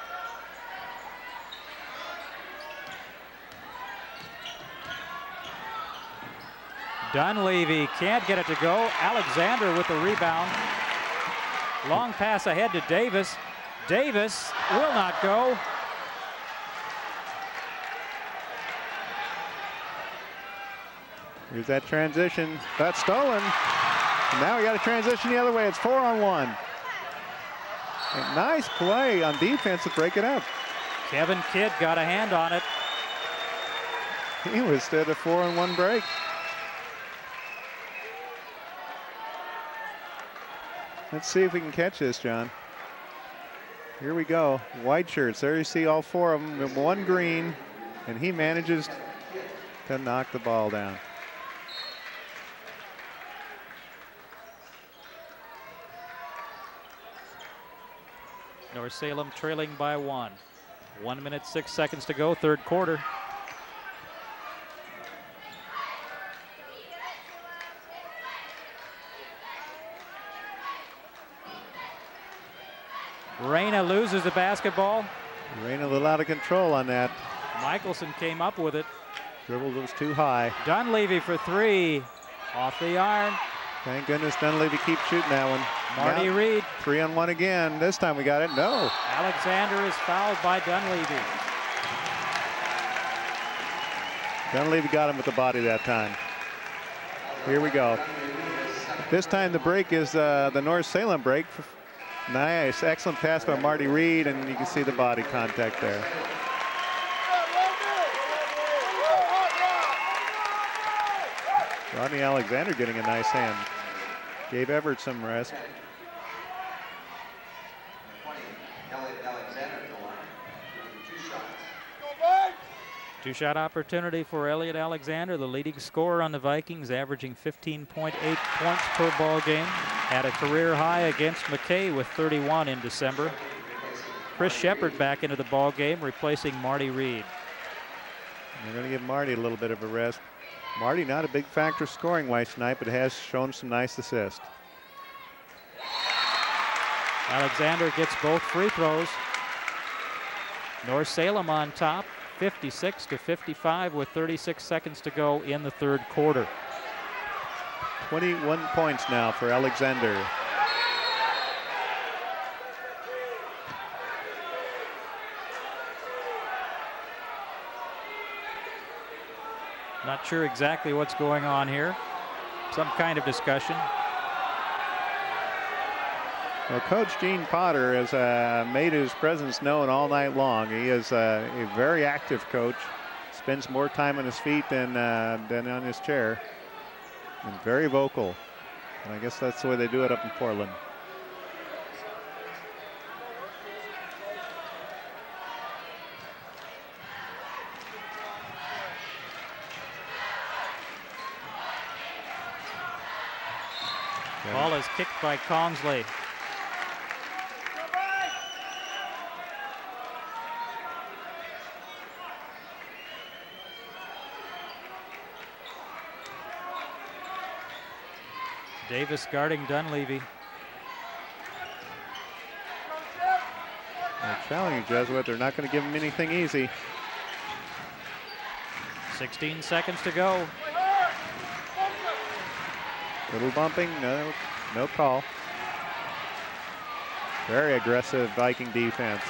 Dunleavy can't get it to go. Alexander with the rebound. Long pass ahead to Davis. Davis will not go. Here's that transition. That's stolen. And now we got a transition the other way. It's 4-on-1. A nice play on defense to break it up. Kevin Kidd got a hand on it. He was at a 4-on-1 break. Let's see if we can catch this, John. Here we go. White shirts. There you see all 4 of them. 1 green, and he manages to knock the ball down. North Salem trailing by 1. 1 minute, 6 seconds to go, third quarter. Reyna loses the basketball. Reyna a little out of control on that. Michelson came up with it. Dribble was too high. Dunleavy for 3. Off the iron. Thank goodness Dunleavy keeps shooting that one. Marty Reed. 3-on-1 again. This time we got it. No. Alexander is fouled by Dunleavy. Dunleavy got him with the body that time. Here we go. This time the break is the North Salem break. Nice, excellent pass by Marty Reed, and you can see the body contact there. Rodney Alexander getting a nice hand. Gave Everett some rest. Two-shot opportunity for Elliott Alexander, the leading scorer on the Vikings, averaging 15.8 points per ball game. Had a career high against McKay with 31 in December. Chris Shepard back into the ball game, replacing Marty Reed. They're going to give Marty a little bit of a rest. Marty not a big factor scoring-wise tonight, but has shown some nice assists. Alexander gets both free throws. North Salem on top, 56-55 with 36 seconds to go in the third quarter. 21 points now for Alexander. Not sure exactly what's going on here. Some kind of discussion. Well, Coach Gene Potter has made his presence known all night long. He is a very active coach, spends more time on his feet than on his chair, and very vocal. And I guess that's the way they do it up in Portland. Ball is kicked by Kongsley. Davis guarding Dunleavy. They're challenging Jesuit. They're not going to give him anything easy. 16 seconds to go. Little bumping, no call. Very aggressive Viking defense.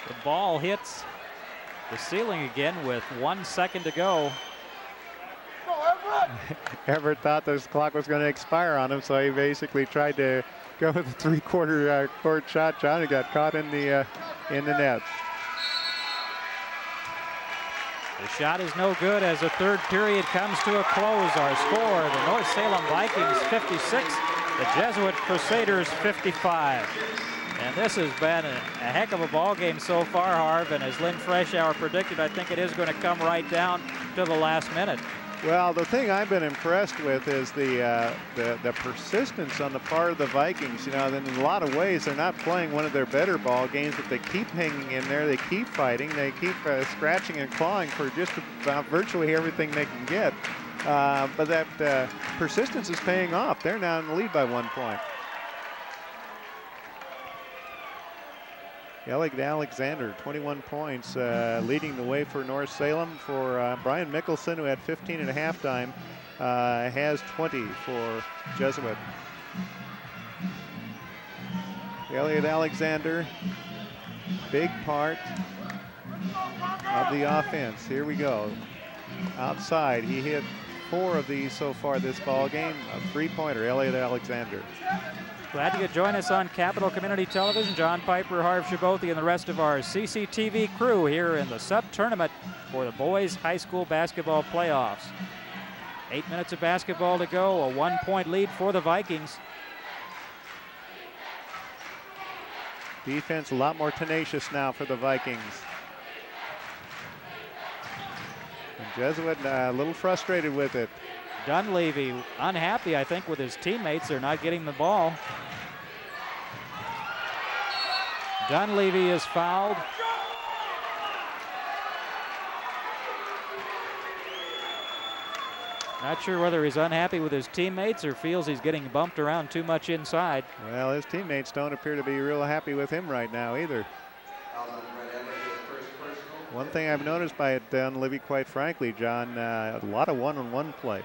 The ball hits the ceiling again with 1 second to go. Everett thought this clock was going to expire on him, so he basically tried to go with a three-quarter court shot. Johnny got caught in the net. The shot is no good as the third period comes to a close. Our score, the North Salem Vikings 56, the Jesuit Crusaders 55. And this has been a heck of a ball game so far, Harv, and as Lynn Freshour predicted, I think it is going to come right down to the last minute. Well, the thing I've been impressed with is the persistence on the part of the Vikings. You know, in a lot of ways, they're not playing one of their better ball games, but they keep hanging in there. They keep fighting. They keep scratching and clawing for just about virtually everything they can get. But that persistence is paying off. They're now in the lead by 1 point. Alexander, 21 points, leading the way for North Salem. For Brian Mickelson, who had 15 at halftime, has 20 for Jesuit. Elliot Alexander, big part of the offense. Here we go. Outside, he hit 4 of these so far this ball game. A three-pointer, Elliot Alexander. Glad you could join us on Capital Community Television. John Piper, Harv Shabothi, and the rest of our CCTV crew here in the sub-tournament for the boys high school basketball playoffs. 8 minutes of basketball to go, a 1-point lead for the Vikings. Defense a lot more tenacious now for the Vikings. And Jesuit a little frustrated with it. Dunleavy unhappy, I think, with his teammates. They're not getting the ball. Dunleavy is fouled. Not sure whether he's unhappy with his teammates or feels he's getting bumped around too much inside. Well, his teammates don't appear to be real happy with him right now either. One thing I've noticed by Dunleavy, quite frankly, John, a lot of one-on-one play.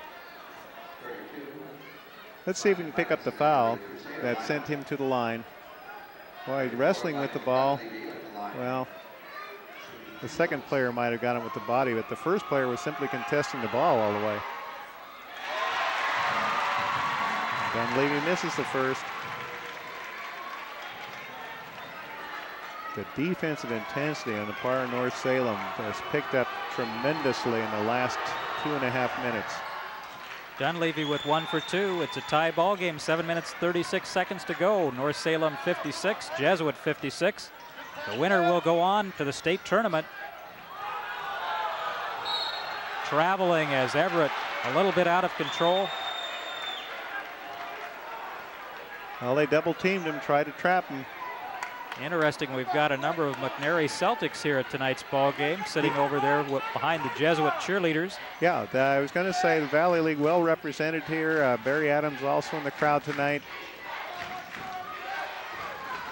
Let's see if we can pick up the foul that sent him to the line. Boy, wrestling with the ball. Well, the second player might have got him with the body, but the first player was simply contesting the ball all the way. Dunleavy misses the first. The defensive intensity on the part of North Salem has picked up tremendously in the last 2.5 minutes. Dunleavy with 1 for 2. It's a tie ball game. 7 minutes, 36 seconds to go. North Salem 56, Jesuit 56. The winner will go on to the state tournament. Traveling as Everett a little bit out of control. Well, they double teamed him, tried to trap him. Interesting, we've got a number of McNary Celtics here at tonight's ball game, sitting over there behind the Jesuit cheerleaders. Yeah, I was going to say the Valley League well represented here. Barry Adams also in the crowd tonight.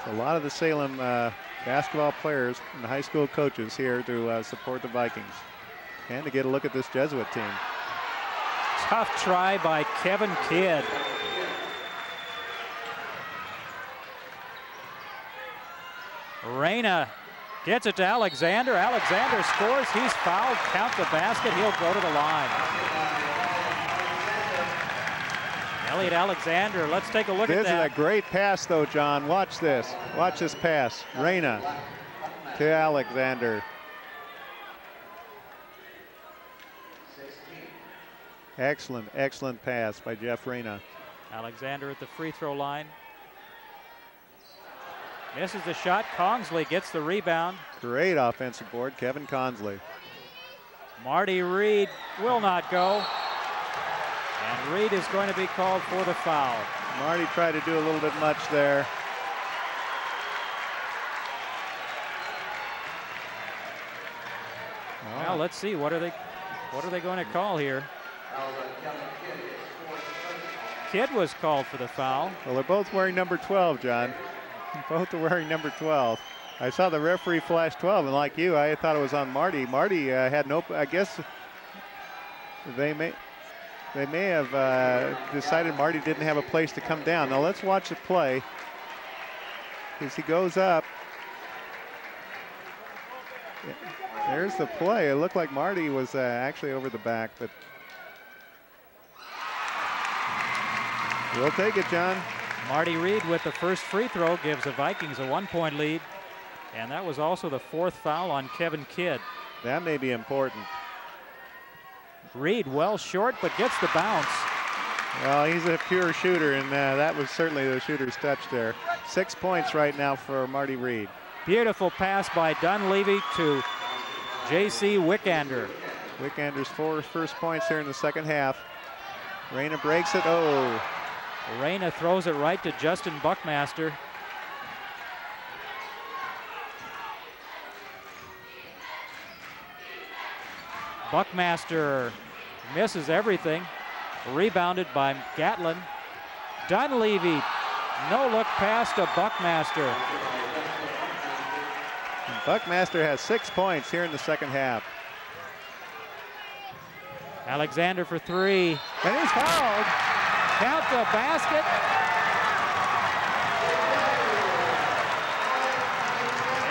So a lot of the Salem basketball players and the high school coaches here to support the Vikings and to get a look at this Jesuit team. Tough try by Kevin Kidd. Reyna Gets it to Alexander. Alexander scores. He's fouled. Count the basket. He'll go to the line. Elliot Alexander, let's take a look at that. This is a great pass, though, John. Watch this. Watch this pass. Reyna to Alexander. Excellent, excellent pass by Jeff Reyna. Alexander at the free throw line. Misses the shot. Kongsley gets the rebound. Great offensive board, Kevin Consley. Marty Reed will not go. And Reed is going to be called for the foul. Marty tried to do a little bit much there. Well, let's see. What are they going to call here? Kidd was called for the foul. Well, they're both wearing number 12, John. Both are wearing number 12. I saw the referee flash 12, and like you, I thought it was on Marty. Marty had no, I guess they may have decided Marty didn't have a place to come down. Now let's watch the play. As he goes up, there's the play. It looked like Marty was actually over the back, but we'll take it, John. Marty Reed with the first free throw gives the Vikings a 1-point lead. And that was also the 4th foul on Kevin Kidd. That may be important. Reed well short, but gets the bounce. Well, he's a pure shooter, and that was certainly the shooter's touch there. 6 points right now for Marty Reed. Beautiful pass by Dunleavy to J.C. Wickander. Wickander's 4 first points here in the second half. Reyna breaks it. Oh. Reyna throws it right to Justin Buckmaster. Buckmaster misses everything. Rebounded by Gatlin. Dunleavy, no look pass to Buckmaster. And Buckmaster has 6 points here in the second half. Alexander for 3. And he's fouled. Count the basket.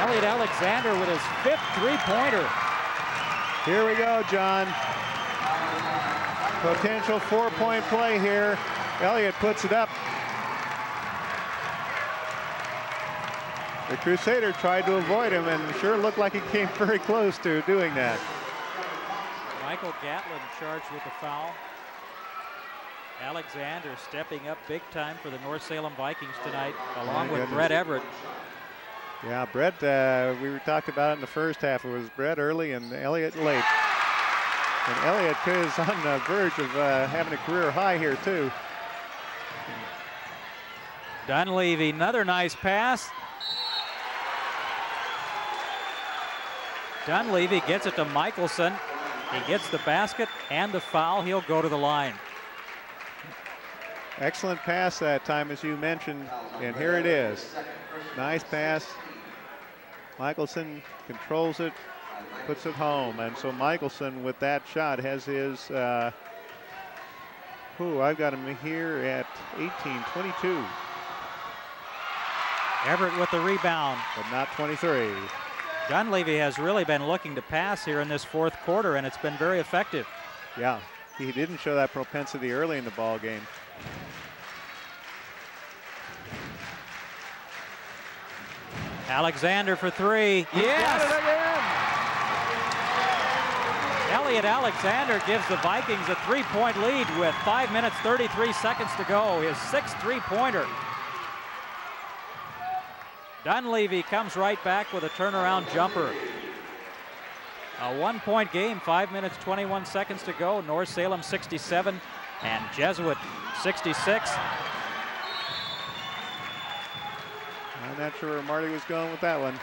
Elliot Alexander with his 5th three-pointer. Here we go, John. Potential 4-point play here. Elliott puts it up. The Crusader tried to avoid him and sure looked like he came very close to doing that. Michael Gatlin charged with the foul. Alexander stepping up big time for the North Salem Vikings tonight, along with Brett Everett. Yeah, Brett, we talked about it in the first half. It was Brett early and Elliott late. And Elliott is on the verge of having a career high here, too. Dunleavy, another nice pass. Dunleavy gets it to Michelson. He gets the basket and the foul. He'll go to the line. Excellent pass that time, as you mentioned, and here it is. Nice pass. Michelson controls it, puts it home, and so Michelson with that shot has his, I've got him here at 18-22. Everett with the rebound. But not 23. Dunleavy has really been looking to pass here in this 4th quarter, and it's been very effective. Yeah, he didn't show that propensity early in the ball game. Alexander for 3. Yes! Got it again. Elliot Alexander gives the Vikings a 3-point lead with 5 minutes, 33 seconds to go. His 6th three-pointer. Dunleavy comes right back with a turnaround jumper. A 1-point game, 5 minutes, 21 seconds to go. North Salem 67 and Jesuit 66. I'm not sure where Marty was going with that one.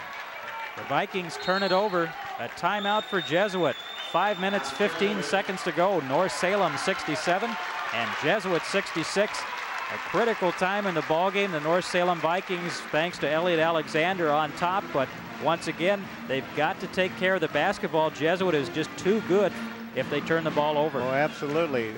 The Vikings turn it over. A timeout for Jesuit. 5 minutes, 15 seconds to go. North Salem 67 and Jesuit 66. A critical time in the ballgame. The North Salem Vikings, thanks to Elliot Alexander, on top, but once again, they've got to take care of the basketball. Jesuit is just too good if they turn the ball over. Oh, absolutely.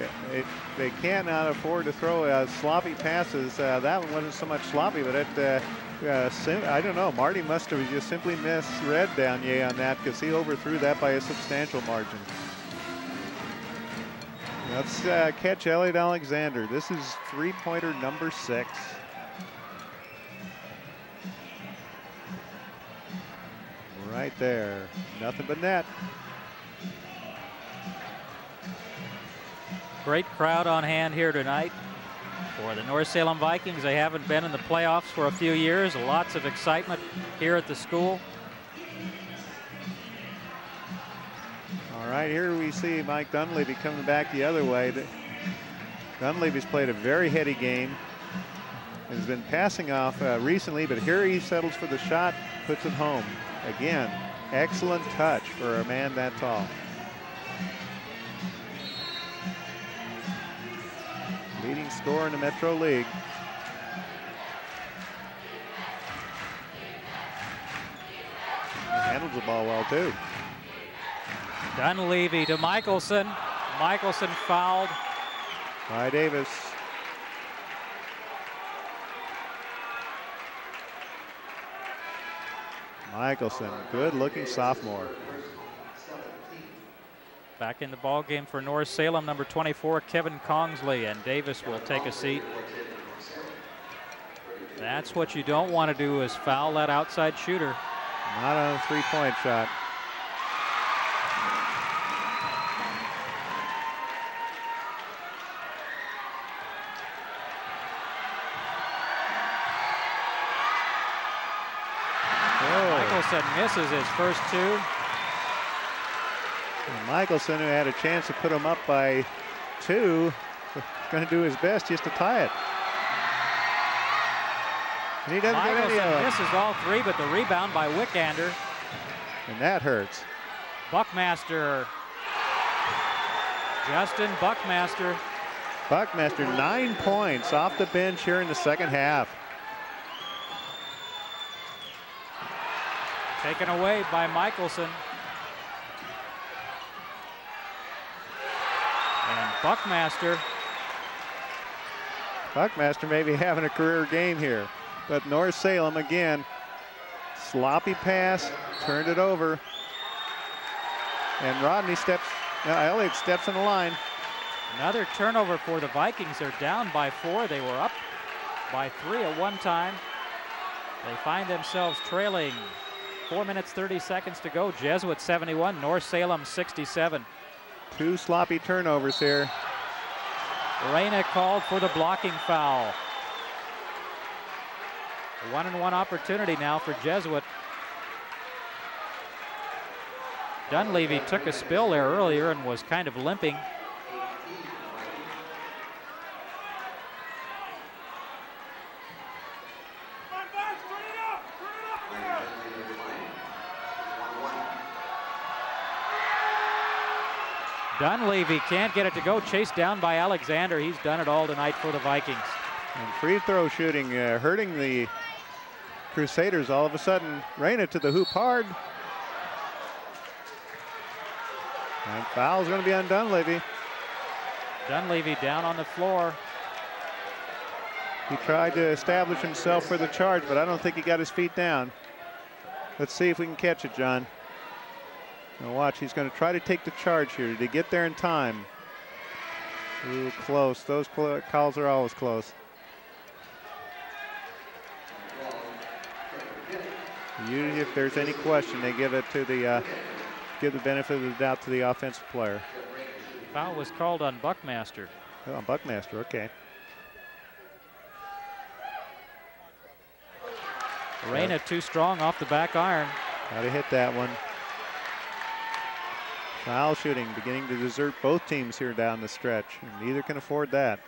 They cannot afford to throw sloppy passes. That one wasn't so much sloppy, but I don't know. Marty must have just simply misread Downier on that because he overthrew that by a substantial margin. Let's catch Elliot Alexander. This is three-pointer number 6. Right there. Nothing but net. Great crowd on hand here tonight for the North Salem Vikings. They haven't been in the playoffs for a few years. Lots of excitement here at the school. All right, here we see Mike Dunleavy coming back the other way. Dunleavy's played a very heady game. Has been passing off recently, but here he settles for the shot, puts it home. Again, excellent touch for a man that tall. Leading scorer in the Metro League. He handles the ball well, too. Dunleavy to Michelson. Michelson fouled. By Davis. Michelson, good-looking sophomore. Back in the ball game for North Salem, number 24, Kevin Kongsley, and Davis will take a seat. That's what you don't want to do, is foul that outside shooter. Not on a three-point shot. Michelson misses his first 2. And Michelson, who had a chance to put him up by 2, is going to do his best just to tie it. And he doesn't get any of them. Misses all 3, but the rebound by Wickander. And that hurts. Buckmaster. Justin Buckmaster. Buckmaster, 9 points off the bench here in the second half. Taken away by Michelson. And Buckmaster. Buckmaster may be having a career game here. But North Salem again, sloppy pass, turned it over. And Rodney Elliott steps in the line. Another turnover for the Vikings. They're down by 4. They were up by 3 at one time. They find themselves trailing. 4 minutes, 30 seconds to go. Jesuit 71, North Salem 67. 2 sloppy turnovers here. Reyna called for the blocking foul. 1-and-1 opportunity now for Jesuit. Dunleavy took a spill there earlier and was kind of limping. Dunleavy can't get it to go. Chased down by Alexander. He's done it all tonight for the Vikings. And free throw shooting hurting the Crusaders all of a sudden. Reyna to the hoop hard. And foul's going to be on Dunleavy. Dunleavy down on the floor. He tried to establish himself for the charge, but I don't think he got his feet down. Let's see if we can catch it, John. Now watch, he's going to try to take the charge here. Did he get there in time? Ooh, close. Those calls are always close. Usually if there's any question, they give it to the give the benefit of the doubt to the offensive player. Foul was called on Buckmaster. Oh, on Buckmaster, okay. Reyna too strong off the back iron. Got to hit that one. Foul shooting beginning to desert both teams here down the stretch, and neither can afford that.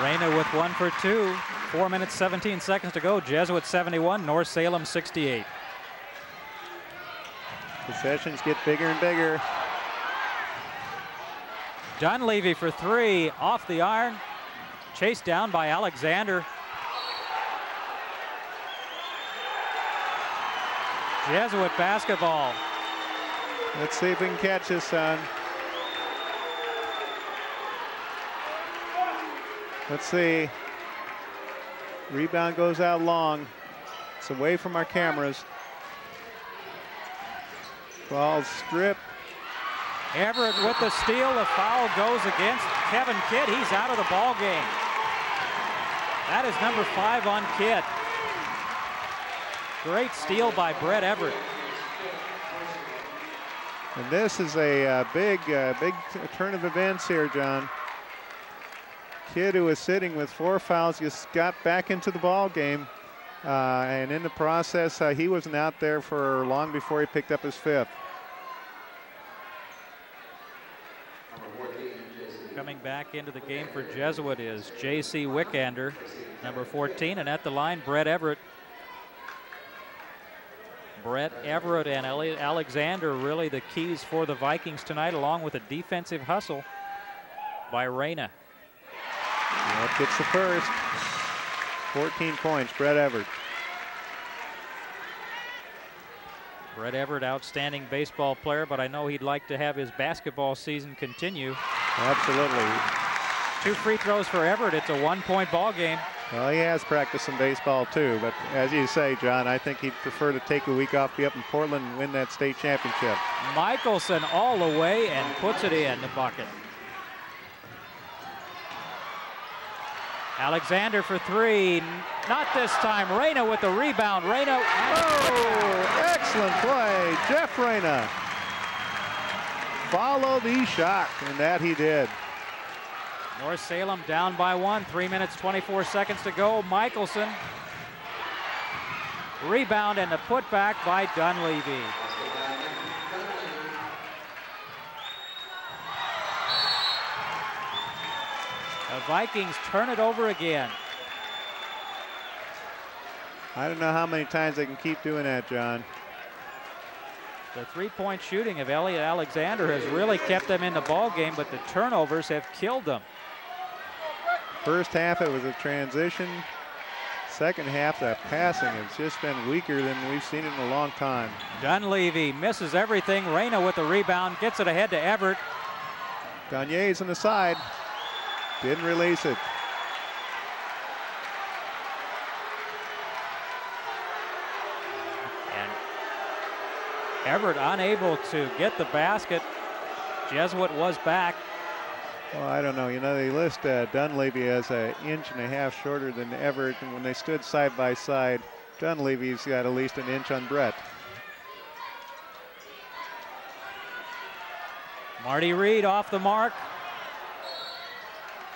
Reyna with 1 for 2. 4 minutes, 17 seconds to go. Jesuit 71, North Salem 68. Possessions get bigger and bigger. Dunleavy for 3, off the iron. Chased down by Alexander. Jesuit basketball. Let's see if we can catch this, son. Let's see. Rebound goes out long. It's away from our cameras. Ball stripped. Everett with the steal. The foul goes against Kevin Kidd. He's out of the ball game. That is number 5 on Kidd. Great steal by Brett Everett. And this is a big turn of events here, John. Kidd, who was sitting with 4 fouls, just got back into the ball game. And in the process, he wasn't out there for long before he picked up his 5th. Coming back into the game for Jesuit is J.C. Wickander, number 14, and at the line, Brett Everett. Brett Everett and Elliot Alexander really the keys for the Vikings tonight, along with a defensive hustle by Reyna. That gets the first. 14 points, Brett Everett. Brett Everett, outstanding baseball player, but I know he'd like to have his basketball season continue. Absolutely. 2 free throws for Everett. It's a 1-point ball game. Well, he has practiced some baseball too, but as you say, John, I think he'd prefer to take a week off, be up in Portland and win that state championship. Michelson all the way and puts it in the bucket. Alexander for 3, not this time. Reyna with the rebound. Reyna. Oh, excellent play, Jeff Reyna. Follow the shot, and that he did. North Salem down by 1, 3 minutes, 24 seconds to go. Michelson. Rebound and the putback by Dunleavy. The Vikings turn it over again. I don't know how many times they can keep doing that, John. The 3-point shooting of Elliot Alexander has really kept them in the ball game, but the turnovers have killed them. First half, it was a transition. Second half, that passing has just been weaker than we've seen in a long time. Dunleavy misses everything. Reyna with the rebound, gets it ahead to Everett. Gagne's on the side. Didn't release it. And Everett unable to get the basket. Jesuit was back. Well, I don't know. You know, they list Dunleavy as 1.5 inches shorter than Everett, and when they stood side by side, Dunleavy's got at least 1 inch on Brett. Marty Reed off the mark.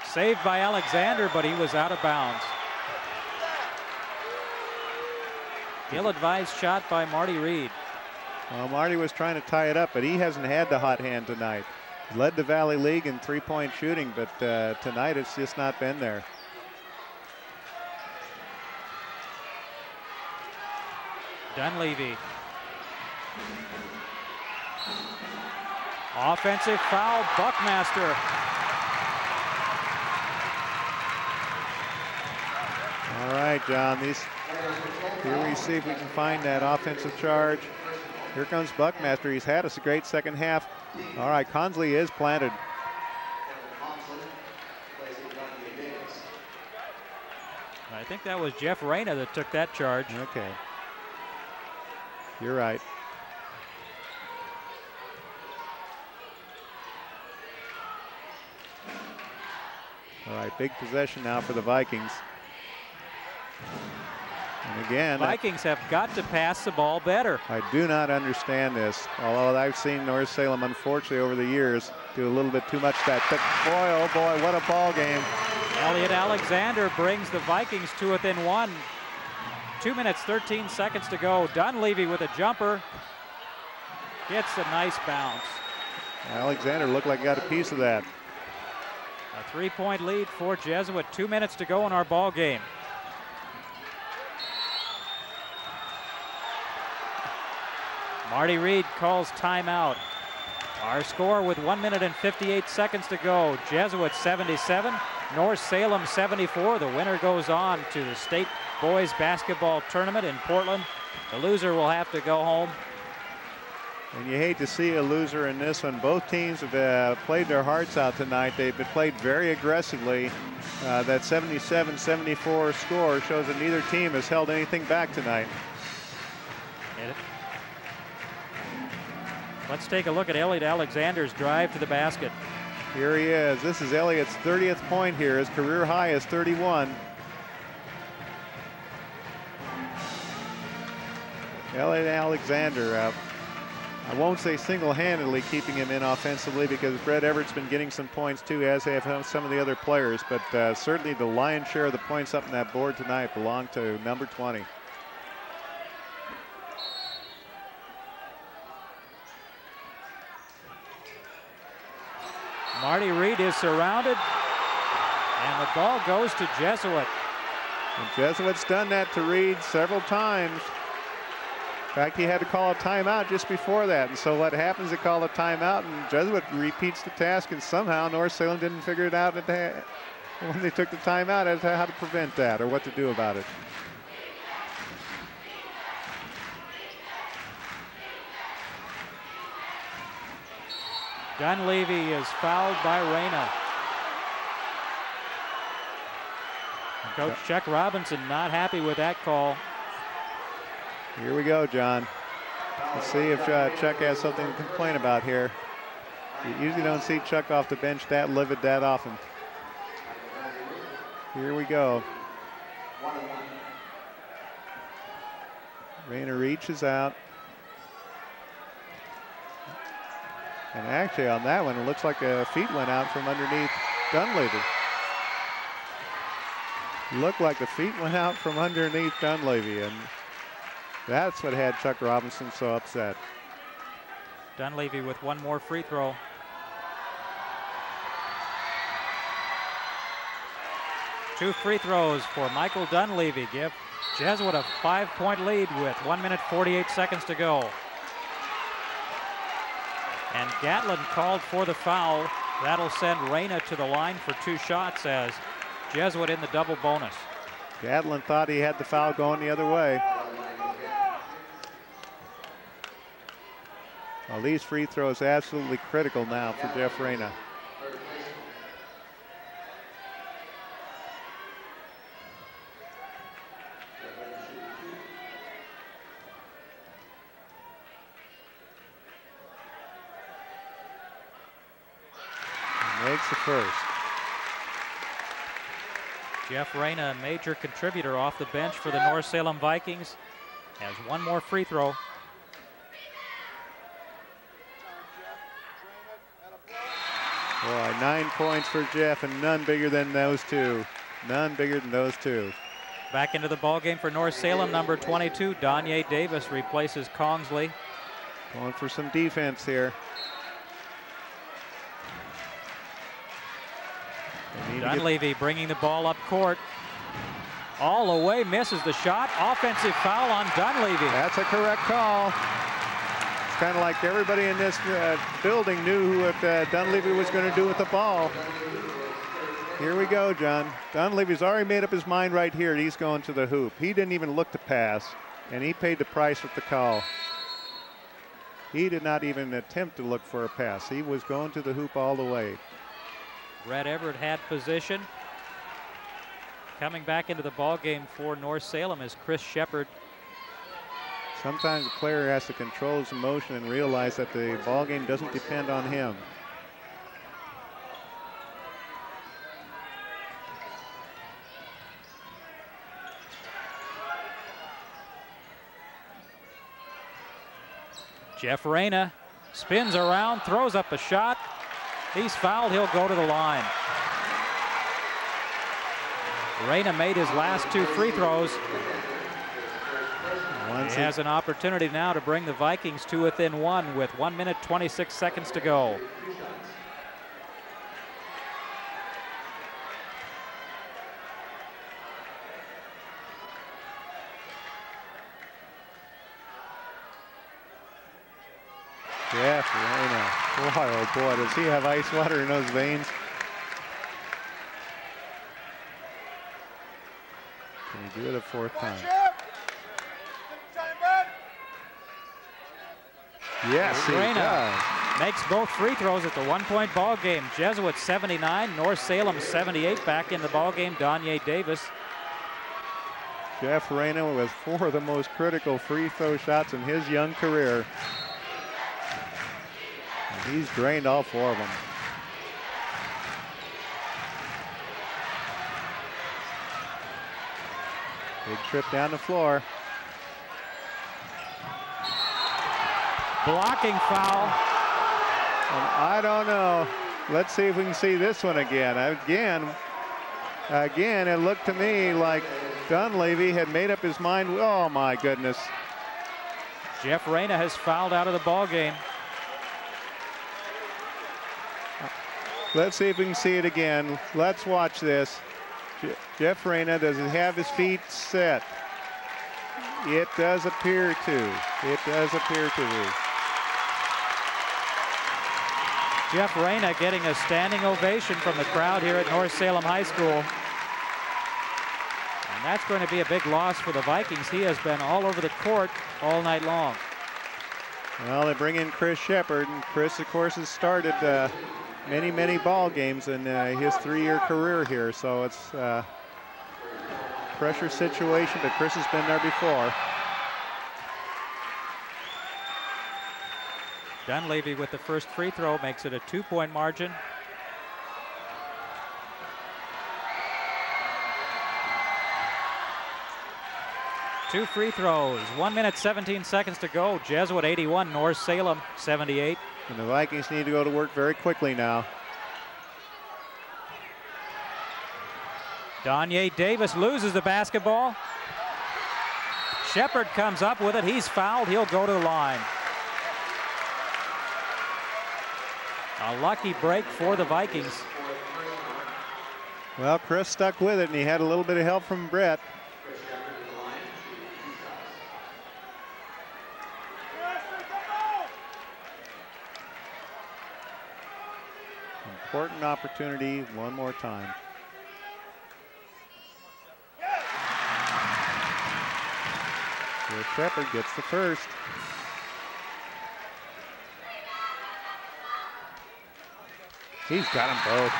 Saved by Alexander, but he was out of bounds. Ill-advised shot by Marty Reed. Well, Marty was trying to tie it up, but he hasn't had the hot hand tonight. He led the Valley League in 3-point shooting, but tonight it's just not been there. Dunleavy. Offensive foul, Buckmaster. All right, John, here we see if we can find that offensive charge. Here comes Buckmaster. He's had us a great second half. All right, Consley is planted. I think that was Jeff Reyna that took that charge. Okay. You're right. All right, big possession now for the Vikings. And again, Vikings have got to pass the ball better. I do not understand this. Although I've seen North Salem, unfortunately, over the years, do a little bit too much of that. But boy, oh boy, what a ball game. Elliot Alexander brings the Vikings to within 1. 2 minutes, 13 seconds to go. Dunleavy with a jumper. Gets a nice bounce. Alexander looked like he got a piece of that. A 3-point lead for Jesuit. 2 minutes to go in our ball game. Marty Reed calls timeout. Our score with 1 minute and 58 seconds to go. Jesuit 77, North Salem 74. The winner goes on to the state boys basketball tournament in Portland. The loser will have to go home. And you hate to see a loser in this one. Both teams have played their hearts out tonight. They've been played very aggressively. That 77-74 score shows that neither team has held anything back tonight. Let's take a look at Elliot Alexander's drive to the basket. Here he is. This is Elliott's 30th point here. His career high is 31. Elliot Alexander, I won't say single-handedly keeping him in offensively, because Brett Everett's been getting some points too, as have some of the other players, but certainly the lion's share of the points up on that board tonight belong to number 20. Marty Reed is surrounded, and the ball goes to Jesuit. And Jesuit's done that to Reed several times. In fact, he had to call a timeout just before that. And so what happens, they call a timeout, and Jesuit repeats the task, and somehow North Salem didn't figure it out when they took the timeout as to how to prevent that or what to do about it. Dunleavy is fouled by Reyna. Coach Chuck Robinson not happy with that call. Here we go, John. Let's see if Chuck has something to complain about here. You usually don't see Chuck off the bench that livid that often. Here we go. Reyna reaches out. And actually on that one, it looks like a feet went out from underneath Dunleavy. Looked like the feet went out from underneath Dunleavy, and that's what had Chuck Robinson so upset. Dunleavy with one more free throw. Two free throws for Michael Dunleavy give Jesuit a 5-point lead with 1 minute 48 seconds to go. And Gatlin called for the foul. That'll send Reyna to the line for 2 shots as Jesuit in the double bonus. Gatlin thought he had the foul going the other way. Well, these free throws absolutely critical now for Jeff Reyna. Makes the first. Jeff Reyna, a major contributor off the bench for the North Salem Vikings, has one more free throw. Boy, 9 points for Jeff, and none bigger than those two. None bigger than those two. Back into the ball game for North Salem, number 22, Danye Davis replaces Kongsley. Going for some defense here. Dunleavy bringing the ball up court. All the way, misses the shot. Offensive foul on Dunleavy. That's a correct call. It's kind of like everybody in this building knew what Dunleavy was going to do with the ball. Here we go, John. Dunleavy's already made up his mind right here. He's going to the hoop. He didn't even look to pass, and he paid the price with the call. He did not even attempt to look for a pass. He was going to the hoop all the way. Brett Everett had position. Coming back into the ball game for North Salem is Chris Shepard. Sometimes a player has to control his emotion and realize that the ball game doesn't depend on him. Jeff Reyna spins around, throws up a shot. He's fouled, he'll go to the line. Reyna made his last 2 free throws. He has an opportunity now to bring the Vikings to within 1 with 1 minute 26 seconds to go. Jeff Reyna, boy, oh boy, does he have ice water in those veins? do it a fourth time. Yes, he does. Makes both free throws at the one-point ball game. Jesuit 79, North Salem 78. Back in the ball game, Donye Davis. Jeff Reyna with 4 of the most critical free throw shots in his young career. And he's drained all 4 of them. Big trip down the floor. Blocking foul. And I don't know. Let's see if we can see this one again. Again, it looked to me like Dunleavy had made up his mind. Oh my goodness. Jeff Reyna has fouled out of the ball game. Let's see if we can see it again. Let's watch this. Jeff Reyna, does he have his feet set? It does appear to. It does appear to be. Jeff Reyna getting a standing ovation from the crowd here at North Salem High School. And that's going to be a big loss for the Vikings. He has been all over the court all night long. Well, they bring in Chris Shepard, and Chris, of course, has started many ball games in his 3-year career here. So it's a pressure situation, but Chris has been there before. Dunleavy with the first free throw makes it a 2-point margin. Two free throws, 1 minute, 17 seconds to go. Jesuit 81, North Salem 78. And the Vikings need to go to work very quickly now. Donye Davis loses the basketball. Shepard comes up with it. He's fouled. He'll go to the line. A lucky break for the Vikings. Well, Chris stuck with it, and he had a little bit of help from Brett. Important opportunity one more time. Here Shepard gets the first. He's got them both.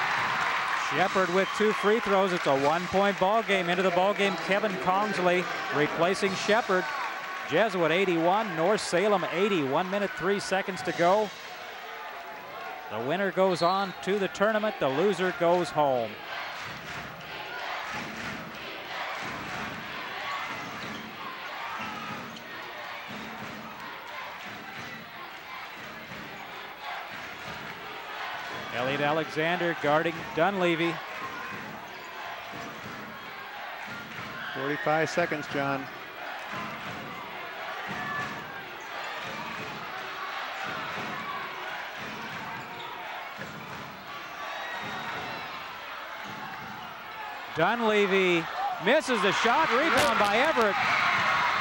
Shepard with 2 free throws. It's a 1-point ball game. Into the ball game, Kevin Kongsley replacing Shepard. Jesuit 81, North Salem 80. 1 minute, 3 seconds to go. The winner goes on to the tournament. The loser goes home. Elliot Alexander guarding Dunleavy. 45 seconds, John. Dunleavy misses the shot. Rebound by Everett.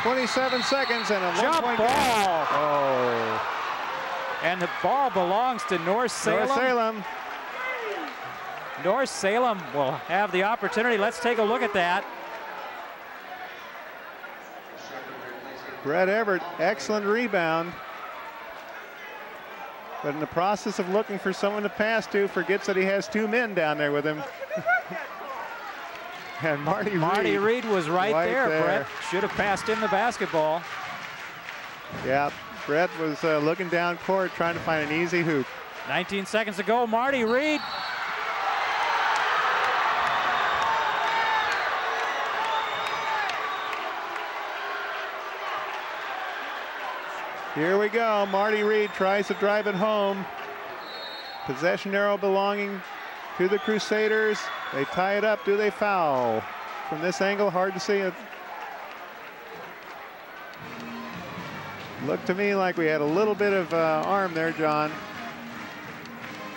27 seconds and a jump ball. Oh. And the ball belongs to North Salem. North Salem. North Salem will have the opportunity. Let's take a look at that. Brett Everett, excellent rebound. But in the process of looking for someone to pass to, forgets that he has 2 men down there with him. And Marty Reed was right there. Brett should have passed him the basketball. Yeah, Brett was looking down court trying to find an easy hoop. 19 seconds to go. Marty Reed. Here we go. Marty Reed tries to drive it home. Possession arrow belonging to the Crusaders. They tie it up. Do they foul? From this angle, hard to see it. Looked to me like we had a little bit of arm there, John.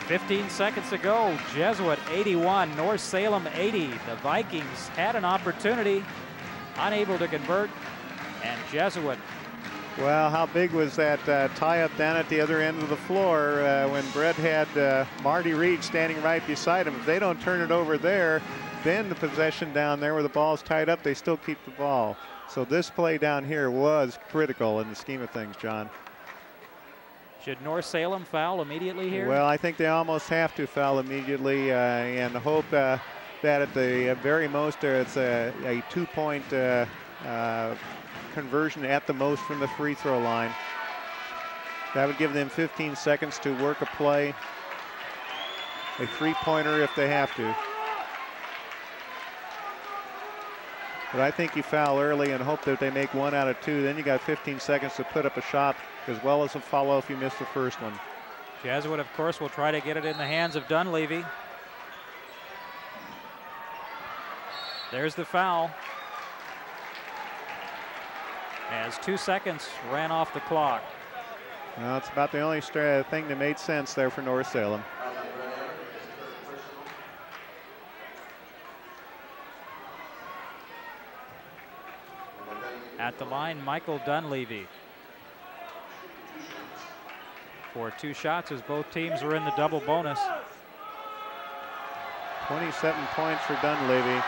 15 seconds to go. Jesuit 81, North Salem 80. The Vikings had an opportunity, unable to convert, and Jesuit. Well, how big was that tie-up down at the other end of the floor when Brett had Marty Reed standing right beside him? If they don't turn it over there, then the possession down there where the ball's tied up, they still keep the ball. So this play down here was critical in the scheme of things, John. Should North Salem foul immediately here? Well, I think they almost have to foul immediately and hope that at the very most it's a 2-point conversion at the most from the free throw line. That would give them 15 seconds to work a play, a three-pointer if they have to. But I think you foul early and hope that they make 1 out of 2. Then you got 15 seconds to put up a shot as well as a follow if you miss the first one. Jesuit, of course, will try to get it in the hands of Dunleavy. There's the foul. As 2 seconds ran off the clock. Well, it's about the only thing that made sense there for North Salem. At the line, Michael Dunleavy. For 2 shots as both teams are in the double bonus. 27 points for Dunleavy.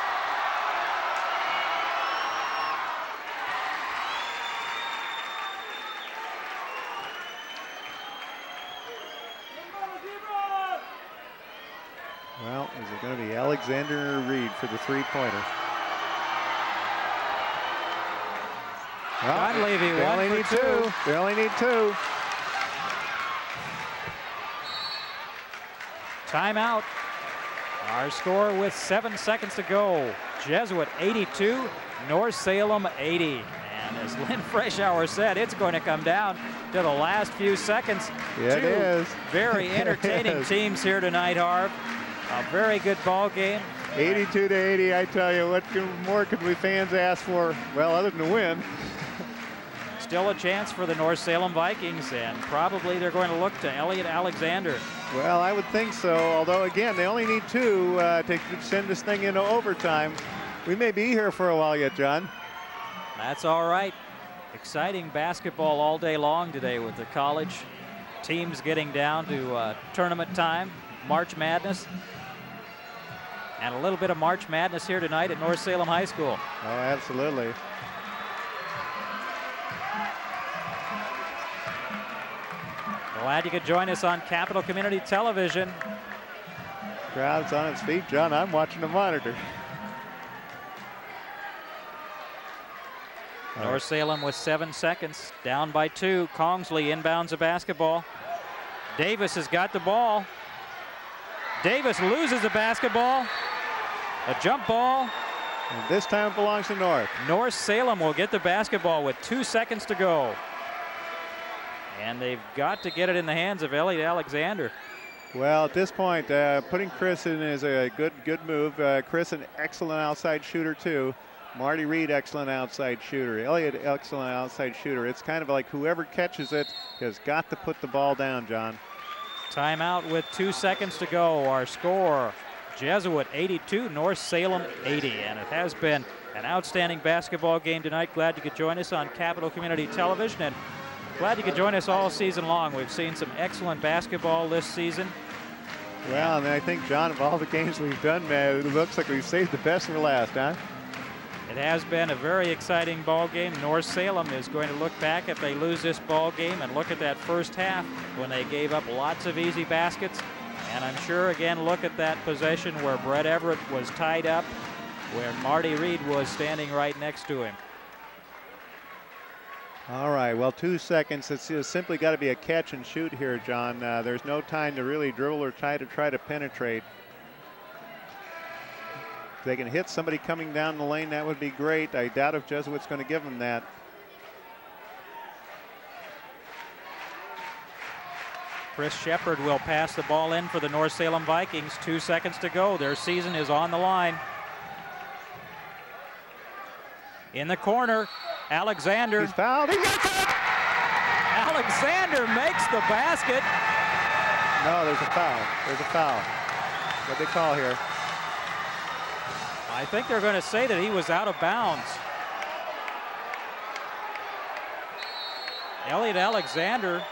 Well, is it going to be Alexander or Reed for the three-pointer? Well, Dunleavy, they only need 2. They only need 2. Timeout. Our score with 7 seconds to go. Jesuit 82, North Salem 80. And as Lynn Freshour said, it's going to come down to the last few seconds. Yeah, it is. Very entertaining teams here tonight, Harv. A very good ball game. 82 to 80, I tell you, what more could we fans ask for? Well, other than a win. Still a chance for the North Salem Vikings, and probably they're going to look to Elliot Alexander. Well, I would think so, although again, they only need 2 to send this thing into overtime. We may be here for a while yet, John. That's all right. Exciting basketball all day long today with the college teams getting down to tournament time, March Madness. And a little bit of March Madness here tonight at North Salem High School. Oh, absolutely. Glad you could join us on Capital Community Television. Crowd's on its feet, John. I'm watching the monitor. North Salem with 7 seconds, down by 2. Kongsley inbounds the basketball. Davis has got the ball. Davis loses the basketball. A jump ball. And this time it belongs to North. North Salem will get the basketball with 2 seconds to go. And they've got to get it in the hands of Elliot Alexander. Well, at this point, putting Chris in is a good move. Chris, an excellent outside shooter, too. Marty Reed, excellent outside shooter. Elliot, excellent outside shooter. It's kind of like whoever catches it has got to put the ball down, John. Timeout with 2 seconds to go. Our score, Jesuit 82, North Salem 80. And it has been an outstanding basketball game tonight. Glad you could join us on Capital Community Television. And glad you could join us all season long. We've seen some excellent basketball this season. Well, and I think, John, of all the games we've done, man, it looks like we've saved the best for last, huh? It has been a very exciting ball game. North Salem is going to look back if they lose this ball game and look at that first half when they gave up lots of easy baskets. And I'm sure, again, look at that possession where Brett Everett was tied up, where Marty Reed was standing right next to him. All right, well, 2 seconds. It's just simply got to be a catch and shoot here, John. There's no time to really dribble or try to penetrate. If they can hit somebody coming down the lane, that would be great. I doubt if Jesuit's going to give them that. Chris Shepard will pass the ball in for the North Salem Vikings. 2 seconds to go. Their season is on the line. In the corner, Alexander. He's fouled. He gets it! Alexander makes the basket. No, there's a foul. There's a foul. What'd they call here? I think they're going to say that he was out of bounds. Elliot Alexander.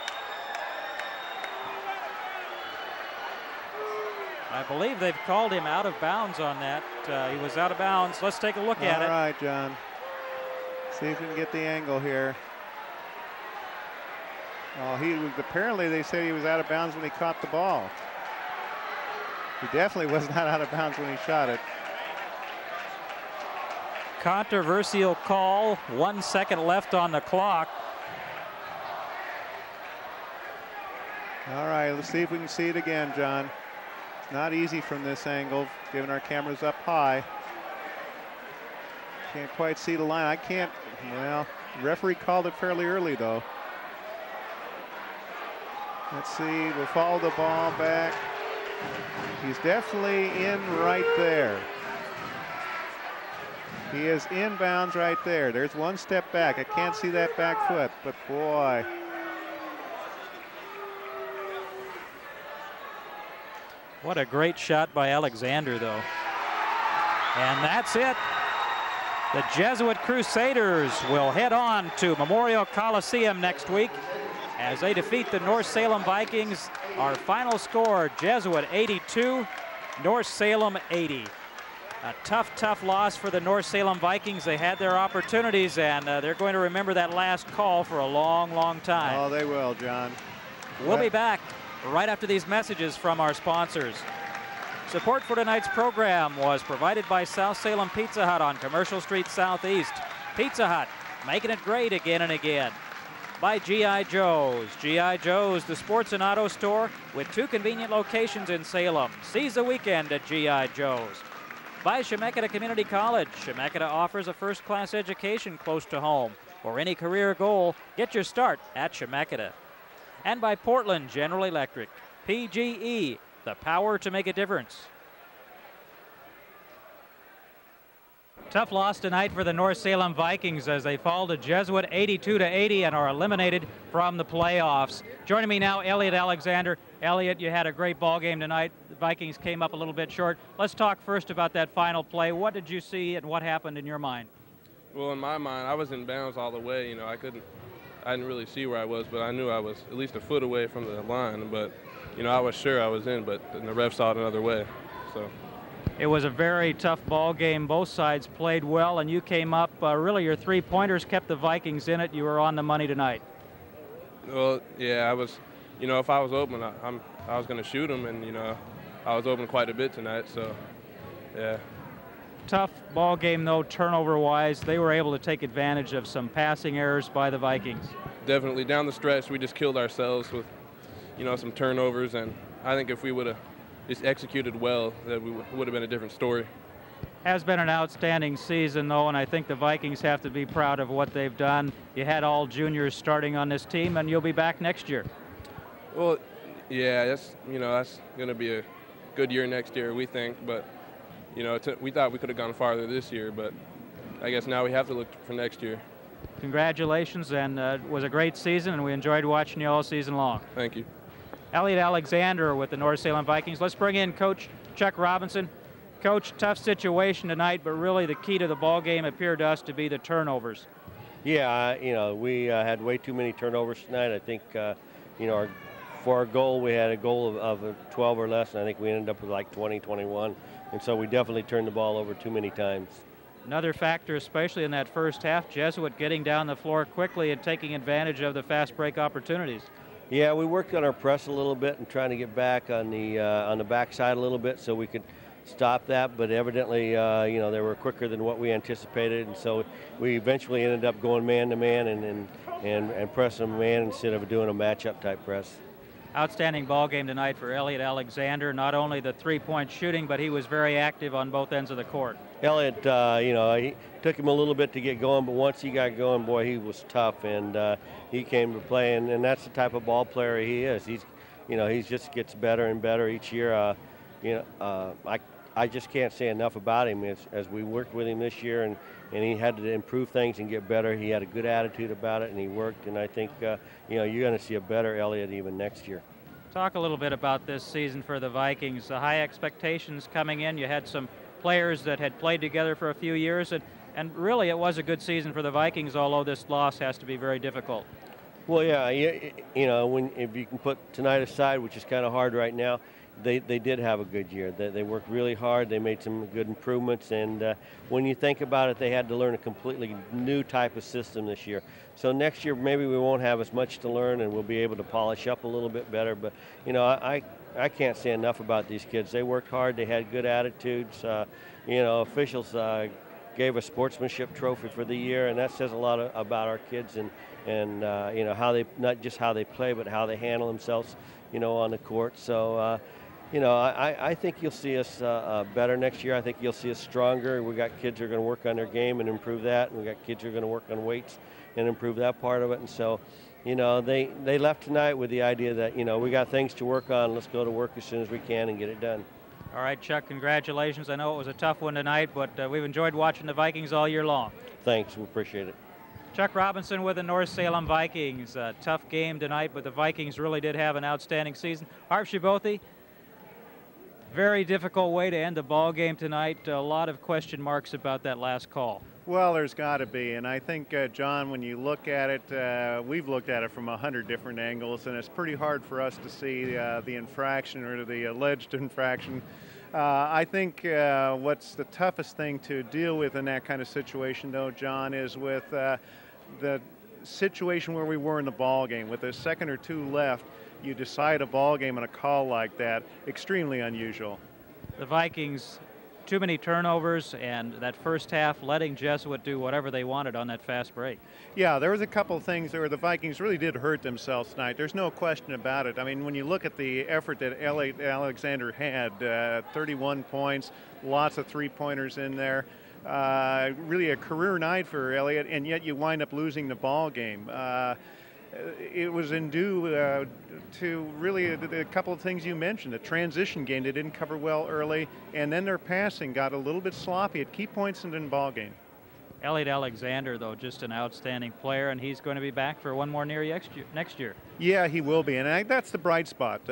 I believe they've called him out of bounds on that. He was out of bounds. Let's take a look at it. All right, John. See if we can get the angle here. Oh, he was, apparently they said he was out of bounds when he caught the ball. He definitely was not out of bounds when he shot it. Controversial call. 1 second left on the clock. All right, let's see if we can see it again, John. It's not easy from this angle, given our cameras up high. Can't quite see the line. I can't, well, the referee called it fairly early, though. Let's see, we'll follow the ball back. He's definitely in right there. He is inbounds right there. There's one step back. I can't see that back foot, but boy. What a great shot by Alexander, though. And that's it. The Jesuit Crusaders will head on to Memorial Coliseum next week as they defeat the North Salem Vikings. Our final score, Jesuit 82, North Salem 80. A tough, tough loss for the North Salem Vikings. They had their opportunities, and they're going to remember that last call for a long, long time. Oh, they will, John. We'll be back right after these messages from our sponsors. Support for tonight's program was provided by South Salem Pizza Hut on Commercial Street Southeast. Pizza Hut, making it great again and again. By G.I. Joe's. G.I. Joe's, the sports and auto store with 2 convenient locations in Salem. Seize the weekend at G.I. Joe's. By Chemeketa Community College. Chemeketa offers a first-class education close to home. For any career goal, get your start at Chemeketa. And by Portland General Electric. PGE, the power to make a difference. Tough loss tonight for the North Salem Vikings as they fall to Jesuit 82-80 and are eliminated from the playoffs. Joining me now, Elliot Alexander. Elliot, you had a great ball game tonight. The Vikings came up a little bit short. Let's talk first about that final play. What did you see and what happened in your mind? Well, in my mind, I was in bounds all the way. You know, I didn't really see where I was, but I knew I was at least a foot away from the line. But, you know, I was sure I was in, but the ref saw it another way. So. It was a very tough ball game. Both sides played well, and you came up. Really, your 3-pointers kept the Vikings in it. You were on the money tonight. Well, yeah, I was. You know, if I was open, I was going to shoot them, and you know, I was open quite a bit tonight. So, yeah. Tough ball game, though, turnover-wise. They were able to take advantage of some passing errors by the Vikings. Definitely down the stretch, we just killed ourselves with, you know, some turnovers, and I think if we would have just executed well, that we would have been a different story. Has been an outstanding season, though, and I think the Vikings have to be proud of what they've done. You had all juniors starting on this team, and you'll be back next year. Well, yeah, that's going to be a good year next year, we think. But you know, we thought we could have gone farther this year, but I guess now we have to look for next year. Congratulations, and it was a great season, and we enjoyed watching you all season long. Thank you. Elliot Alexander with the North Salem Vikings. Let's bring in Coach Chuck Robinson. Coach, tough situation tonight, but really the key to the ball game appeared to us to be the turnovers. Yeah, you know, we had way too many turnovers tonight. I think, you know, for our goal, we had a goal of 12 or less, and I think we ended up with like 20, 21. And so we definitely turned the ball over too many times. Another factor, especially in that first half, Jesuit getting down the floor quickly and taking advantage of the fast break opportunities. Yeah, we worked on our press a little bit and trying to get back on the backside a little bit so we could stop that. But evidently, you know, they were quicker than what we anticipated, and so we eventually ended up going man to man and pressing a man instead of doing a matchup type press. Outstanding ball game tonight for Elliot Alexander. Not only the 3-point shooting, but he was very active on both ends of the court. Elliot, you know, he took him a little bit to get going, but once he got going, boy, he was tough, and he came to play, and that's the type of ball player he is. He's, you know, he just gets better and better each year. You know, I just can't say enough about him. As we worked with him this year, and he had to improve things and get better. He had a good attitude about it, and he worked. And I think, you know, you're going to see a better Elliot even next year. Talk a little bit about this season for the Vikings. The high expectations coming in. You had some players that had played together for a few years, and really it was a good season for the Vikings, although this loss has to be very difficult. Well, yeah, you know, if you can put tonight aside, which is kind of hard right now, they did have a good year. They worked really hard. They made some good improvements, and when you think about it, they had to learn a completely new type of system this year. So next year, maybe we won't have as much to learn, and we'll be able to polish up a little bit better. But you know, I can't say enough about these kids. They worked hard. They had good attitudes. You know, officials gave a sportsmanship trophy for the year, and that says a lot about our kids and you know, how they, not just how they play, but how they handle themselves, you know, on the court. So you know, I think you'll see us better next year. I think you'll see us stronger. We got kids who are going to work on their game and improve that, and we got kids who are going to work on weights and improve that part of it. And so, you know, they left tonight with the idea that, you know, we got things to work on. Let's go to work as soon as we can and get it done. All right, Chuck, congratulations. I know it was a tough one tonight, but we've enjoyed watching the Vikings all year long. Thanks, we appreciate it. Chuck Robinson with the North Salem Vikings. A tough game tonight, but the Vikings really did have an outstanding season. Harv Shibothi, very difficult way to end the ball game tonight. A lot of question marks about that last call. Well, there's got to be, and I think, John, when you look at it, we've looked at it from 100 different angles, and it's pretty hard for us to see the infraction or the alleged infraction. I think what's the toughest thing to deal with in that kind of situation, though, John, is with the situation where we were in the ball game. With a second or two left, you decide a ball game on a call like that. Extremely unusual. The Vikings, too many turnovers, and that first half letting Jesuit do whatever they wanted on that fast break. Yeah, there was a couple of things where the Vikings really did hurt themselves tonight. There's no question about it. I mean, when you look at the effort that Elliot Alexander had, 31 points, lots of three-pointers in there. Really a career night for Elliot, and yet you wind up losing the ball game. It was due to really a couple of things you mentioned. The transition game they didn't cover well early, and then their passing got a little bit sloppy at key points in the ball game. Elliot Alexander, though, just an outstanding player, and he's going to be back for one more next year. Yeah, he will be, and that's the bright spot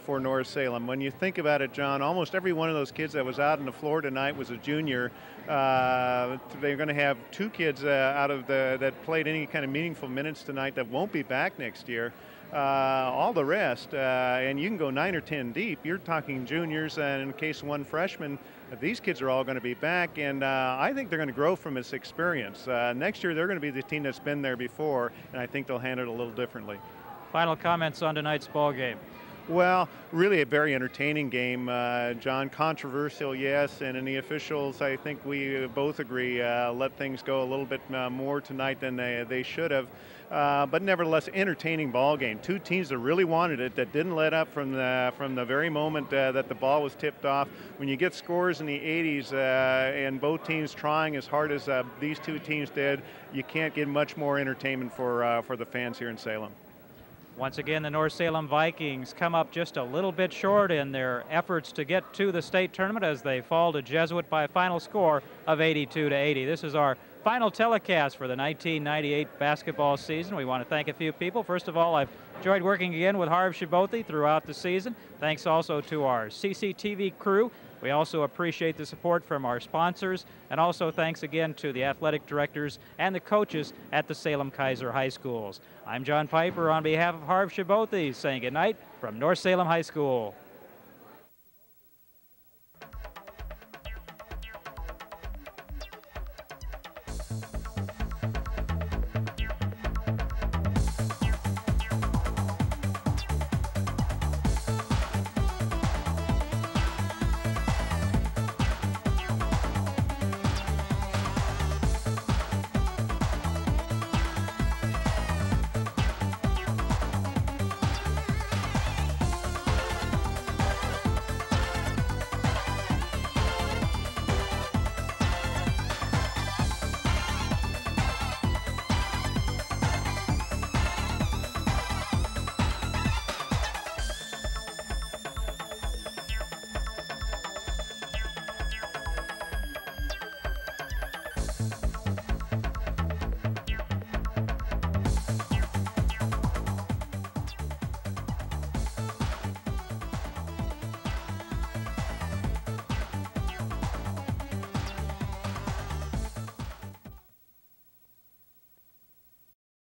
for North Salem. When you think about it, John, almost every one of those kids that was out on the floor tonight was a junior. They're going to have two kids that played any kind of meaningful minutes tonight that won't be back next year. All the rest, and you can go 9 or 10 deep. You're talking juniors, and in case of one freshman, these kids are all going to be back, and I think they're going to grow from this experience. Next year, they're going to be the team that's been there before, and I think they'll handle it a little differently. Final comments on tonight's ball game. Well, really a very entertaining game, John. Controversial, yes, and in the officials, I think we both agree, let things go a little bit more tonight than they should have. But nevertheless, entertaining ball game. Two teams that really wanted it, that didn't let up from the very moment that the ball was tipped off. When you get scores in the 80s and both teams trying as hard as these two teams did, you can't get much more entertainment for the fans here in Salem. Once again, the North Salem Vikings come up just a little bit short in their efforts to get to the state tournament as they fall to Jesuit by a final score of 82-80. This is our final telecast for the 1998 basketball season. We want to thank a few people. First of all, I've enjoyed working again with Harv Shibothi throughout the season. Thanks also to our CCTV crew. We also appreciate the support from our sponsors, and also thanks again to the athletic directors and the coaches at the Salem Kaiser High Schools. I'm John Piper on behalf of Harv Shibothi saying good night from North Salem High School.